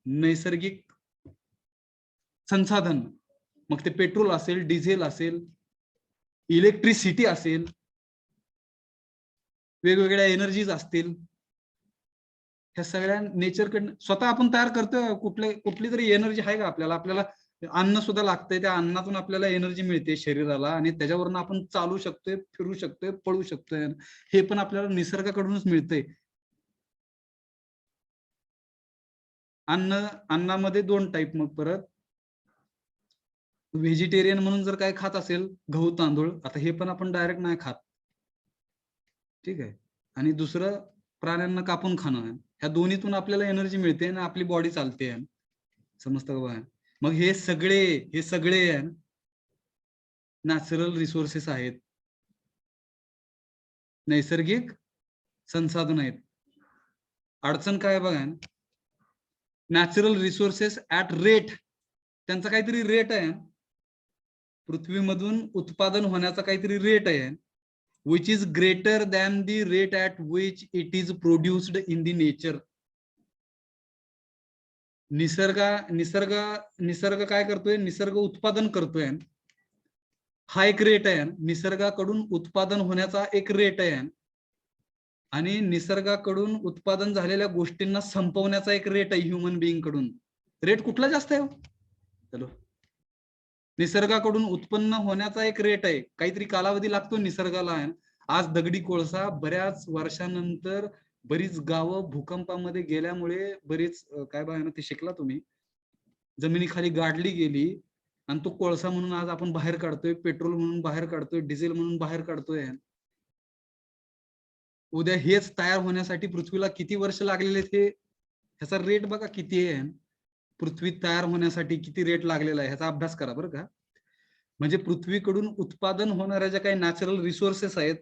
नैसर्गिक संसाधन. मग ते पेट्रोल असेल, डिझेल असेल, इलेक्ट्रिसिटी असेल, वेगवेगळ्या एनर्जीज असतील, ह्या सगळ्या नेचरकडनं स्वतः आपण तयार करतोय. कुठली तरी एनर्जी आहे का आपल्याला? आपल्याला अन्न सुद्धा लागतंय, त्या अन्नातून आपल्याला एनर्जी मिळते शरीराला आणि त्याच्यावरनं आपण चालू शकतोय, फिरू शकतोय, पळू शकतोय. हे पण आपल्याला निसर्गाकडूनच मिळतंय. अन्नामध्ये 2 टाईप. मग परत व्हेजिटेरियन म्हणून जर काय खात असेल, गहू तांदूळ, आता हे पण आपण डायरेक्ट नाही खात. ठीक आहे. आणि दुसरं प्राण्यांना कापून खाणं. ह्या दोन्हीतून आपल्याला एनर्जी मिळते आणि आपली बॉडी चालते. समजतं का बघा? मग हे सगळे नॅचरल रिसोर्सेस आहेत, नैसर्गिक संसाधन आहेत. अडचण काय बघा, नॅचरल रिसोर्सेस ऍट रेट, त्यांचा काहीतरी रेट आहे, पृथ्वीमधून उत्पादन होण्याचा काहीतरी रेट आहे, which is greater than the rate at which it is produced in the nature. निसर्ग काय करतोय? निसर्ग उत्पादन करतोय. हा एक रेट आहे. निसर्गाकडून उत्पादन होण्याचा एक रेट आहे आणि निसर्गाकडून उत्पादन झालेल्या गोष्टींना संपवण्याचा एक रेट आहे ह्युमन बिईंग कडून. रेट कुठला जास्त आहे? चलो, निसर्गाकडून उत्पन्न होण्याचा एक रेट आहे, काहीतरी कालावधी लागतो निसर्गाला. आज दगडी कोळसा बऱ्याच वर्षानंतर बरीच गावं भूकंपामध्ये गेल्यामुळे बरीच काय बघा ना, ते शिकला तुम्ही, जमिनीखाली गाडली गेली आणि तो कोळसा म्हणून आज आपण बाहेर काढतोय, पेट्रोल म्हणून बाहेर काढतोय, डिझेल म्हणून बाहेर काढतोय. उद्या हेच तयार होण्यासाठी पृथ्वीला किती वर्ष लागलेले, हे ह्याचा रेट बघा किती आहे. पृथ्वी तयार होण्यासाठी किती रेट लागलेला आहे ह्याचा अभ्यास करा बरं का. म्हणजे पृथ्वीकडून उत्पादन होणाऱ्या ज्या काही नॅचरल रिसोर्सेस आहेत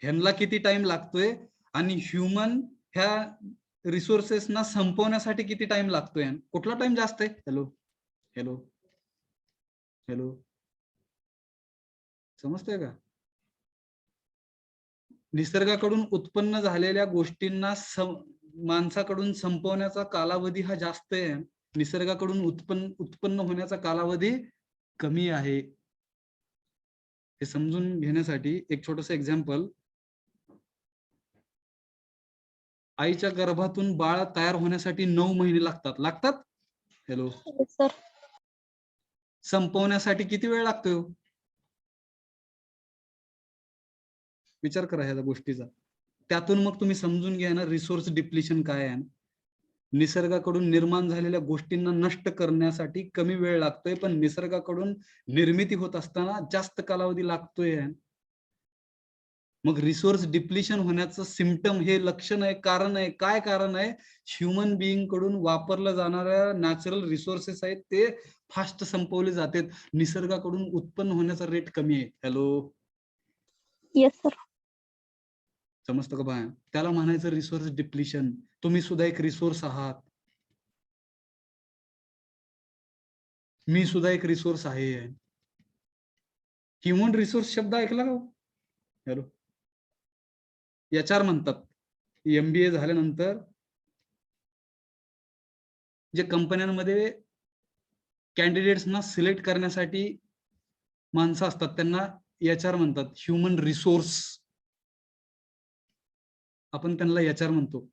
ह्यांना किती टाइम लागतोय आणि ह्युमन ह्या रिसोर्सेसना संपवण्यासाठी किती टाइम लागतोय, कुठला टाइम जास्त आहे? हॅलो हॅलो हॅलो, समजतंय का? निसर्गाकडून उत्पन्न झालेल्या गोष्टींना माणसाकडून संपवण्याचा कालावधी हा जास्त आहे, निसर्गाकडून उत्पन्न होण्याचा कालावधी कमी आहे. हे समजून घेण्यासाठी एक छोटस एक्झाम्पल. आईच्या गर्भातून बाळ तयार होण्यासाठी 9 महिने लागतात. Hello, yes sir. संपवण्यासाठी किती वेळ लागतो? विचार करा ह्या गोष्टीचा. त्यातून मग तुम्ही समजून घ्या ना रिसोर्स डिप्लिशन काय आहे. निसर्गाकडून निर्माण झालेल्या गोष्टींना नष्ट करण्यासाठी कमी वेळ लागतोय, पण निसर्गाकडून निर्मिती होत असताना जास्त कालावधी लागतोय. मग रिसोर्स डिप्लिशन होण्याचं सिम्पटम, हे लक्षण आहे, कारण आहे. काय कारण आहे? ह्युमन बिईंग कडून वापरल्या जाणाऱ्या नॅचरल रिसोर्सेस आहेत ते फास्ट संपवले जातात, निसर्गाकडून उत्पन्न होण्याचा रेट कमी आहे. Hello, yes sir. समजतं का बाय? त्याला म्हणायचं रिसोर्स डिप्लिशन. तुम्ही सुद्धा एक रिसोर्स आहात. मी सुद्धा एक रिसोर्स आहे. ह्युमन रिसोर्स शब्द ऐकला का? हॅलो, HR म्हणतात. MBA झाल्यानंतर जे कंपन्यांमध्ये कॅन्डिडेट्सना सिलेक्ट करण्यासाठी माणसं असतात त्यांना HR म्हणतात, ह्युमन रिसोर्स. आपण त्यांना HR म्हणतो.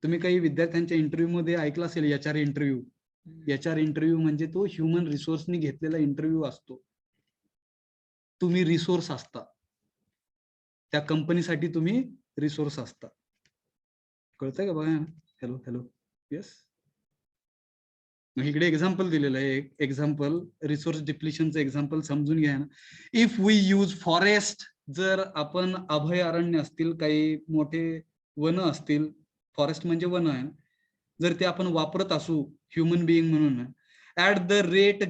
तुम्ही काही विद्यार्थ्यांच्या इंटरव्ह्यू मध्ये ऐकलं असेल HR इंटरव्ह्यू. HR इंटरव्ह्यू म्हणजे तो ह्युमन रिसोर्सनी घेतलेला इंटरव्ह्यू असतो. तुम्ही रिसोर्स असता, त्या कंपनीसाठी तुम्ही रिसोर्स असता. कळतंय का? बघा, हॅलो हॅलो, येस. इकडे एक्झाम्पल दिलेलं आहे, एक एक्झाम्पल रिसोर्स डिप्लिशनचं एक्झाम्पल समजून घ्या ना. इफ वी यूज फॉरेस्ट, जर आपण अभयारण्य असतील, काही मोठे वन असतील, फॉरेस्ट म्हणजे वन आहे, जर ते आपण वापरत असू ह्युमन बिईंग म्हणून, ऍट द रेट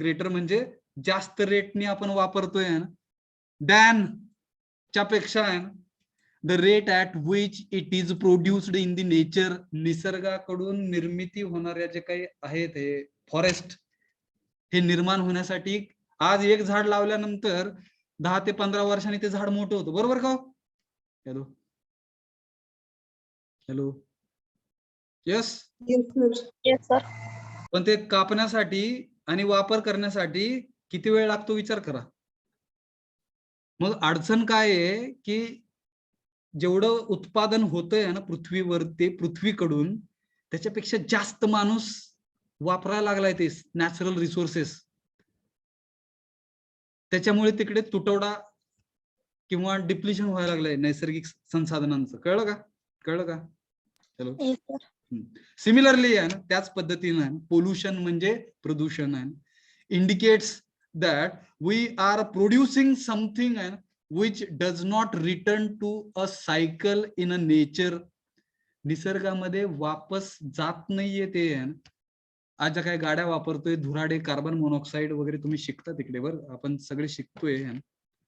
ग्रेटर म्हणजे जास्त रेटने आपण वापरतोय दॅन च्या पेक्षा the rate at which it is produced in the nature, निसर्गाकडून निर्मिती होणाऱ्या जे काही आहेत हे फॉरेस्ट, हे निर्माण होण्यासाठी आज एक झाड लावल्यानंतर 10 ते 15 वर्षांनी ते झाड मोठं होतं. बरोबर का? Hello hello, yes. Yes, sir. पण ते कापण्यासाठी आणि वापर करण्यासाठी किती वेळ लागतो विचार करा. मग अडचण काय आहे की जेवढं उत्पादन होतंय ना पृथ्वीवर, ते पृथ्वीकडून त्याच्यापेक्षा जास्त माणूस वापरायला लागलाय ते नॅचरल रिसोर्सेस. त्याच्यामुळे तिकडे तुटवडा किंवा डिप्लिशन व्हायला लागलंय नैसर्गिक संसाधनांचं. कळलं का? कळलं का? हॅलो. Yes, sir. सिमिलरली आहे ना, त्याच पद्धतीनं पोल्युशन म्हणजे प्रदूषण आहे, indicates that we are producing something which does not return to a cycle in a nature. निसर्गामध्ये वापस जात नाहीये ते. आज ज्या काही गाड्या वापरतोय, धुराडे, कार्बन मोनॉक्साईड वगैरे तुम्ही शिकता तिकडे, बरं आपण सगळे शिकतोय.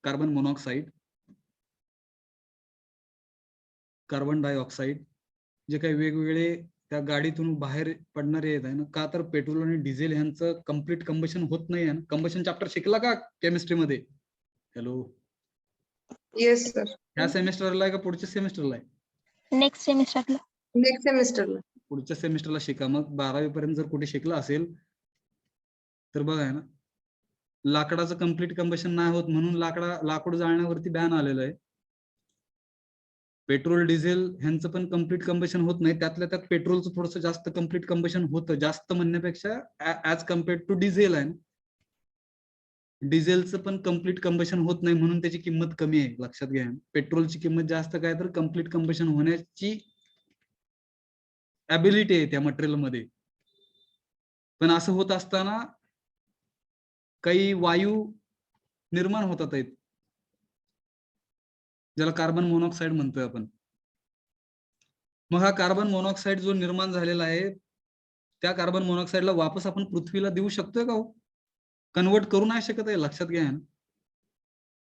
कार्बन मोनॉक्साईड, कार्बन डायऑक्साईड, जे काही वेगवेगळे त्या गाडीतून बाहेर पडणारे आहेत ना, का तर पेट्रोल आणि डिझेल यांचं कम्प्लीट कंबशन होत नाही. कंबशन चॅप्टर शिकला का केमिस्ट्रीमध्ये? हॅलो. Yes, sir. ह्या सेमिस्टरला आहे का पुढच्या सेमिस्टरला आहे? Next semester. Next semester. पुढच्या सेमिस्टरला शिका. मग 12वी पर्यंत जर कुठे शिकला असेल तर बघा ना, लाकडाचं कम्प्लीट कंबशन नाही होत म्हणून लाकूड जाळण्यावरती बॅन आलेलं आहे. पेट्रोल डिझेल ह्यांचं पण कम्प्लीट कंबशन होत नाही. त्यातल्या त्यात पेट्रोलचं थोडंसं जास्त कम्प्लीट कंबशन होतं, जास्त म्हणण्यापेक्षा ऍज कम्पेअर्ड टू डिझेल आहे. डिझेलचं पण कम्प्लीट कंबशन होत नाही म्हणून त्याची किंमत कमी आहे, लक्षात घ्या. पेट्रोलची किंमत जास्त काय तर कम्प्लीट कंबशन होण्याची ॲबिलिटी आहे त्या मटेरियल मध्ये. पण असं होत असताना काही वायू निर्माण होतात आहेत, ज्याला कार्बन मोनॉक्साईड म्हणतोय आपण. मग हा कार्बन मोनॉक्साईड जो निर्माण झालेला आहे, त्या कार्बन मोनॉक्साईडला वापस आपण पृथ्वीला देऊ शकतोय का हो? कन्वर्ट करू नाही शकत आहे, लक्षात घ्या.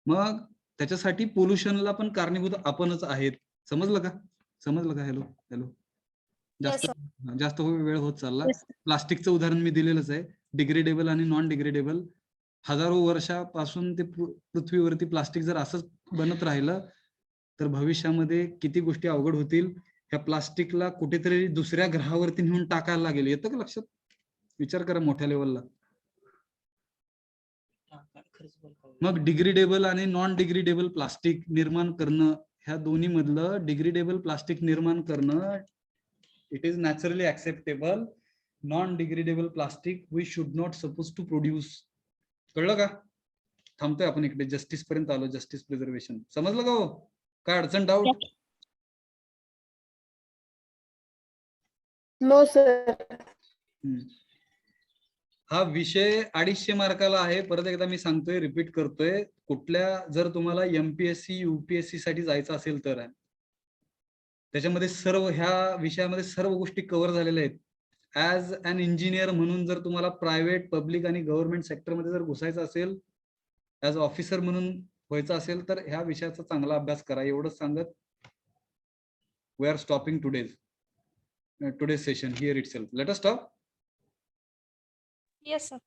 मग त्याच्यासाठी पोल्युशनला पण कारणीभूत आपणच आहेत. समजलं का? समजलं का? Hello hello. जास्त वेळ होत चालला. Yes, sir. प्लास्टिकचं उदाहरण मी दिलेलंच आहे. डिग्रेडेबल आणि नॉन डिग्रेडेबल. हजारो वर्षापासून ते पृथ्वीवरती प्लास्टिक जर असंच बनत राहिलं तर भविष्यामध्ये किती गोष्टी अवघड होतील. ह्या प्लास्टिकला कुठेतरी दुसऱ्या ग्रहावरती नेऊन टाकायला लागेल. येतं का लक्षात? विचार करा मोठ्या लेवलला. मग डिग्रेडेबल आणि नॉन डिग्रेडेबल प्लास्टिक निर्माण करणं, ह्या दोन्ही मधलं डिग्रेडेबल प्लास्टिक निर्माण करणं it is naturally acceptable. Non degradable plastic we should not suppose to produce. कळलं का? थांबतोय आपण इकडे, जस्टिस पर्यंत आलो. जस्टिस प्रिझर्वेशन समजलं का हो? काय अडचण, डाऊट? No sir. हा विषय 250 मार्काला आहे. परत एकदा मी सांगतोय, रिपीट करतोय. कुठल्या जर तुम्हाला MPSC UPSC साठी जायचं असेल तर त्याच्यामध्ये सर्व ह्या विषयामध्ये सर्व गोष्टी कव्हर झालेल्या आहेत. ऍज अन इंजिनियर म्हणून जर तुम्हाला प्रायव्हेट, पब्लिक आणि गव्हर्नमेंट सेक्टरमध्ये जर घुसायचं असेल, ऍज ऑफिसर म्हणून व्हायचं असेल तर ह्या विषयाचा चांगला अभ्यास करा. एवढंच सांगत we are stopping today's session here itself. Let us stop. Yes, sir.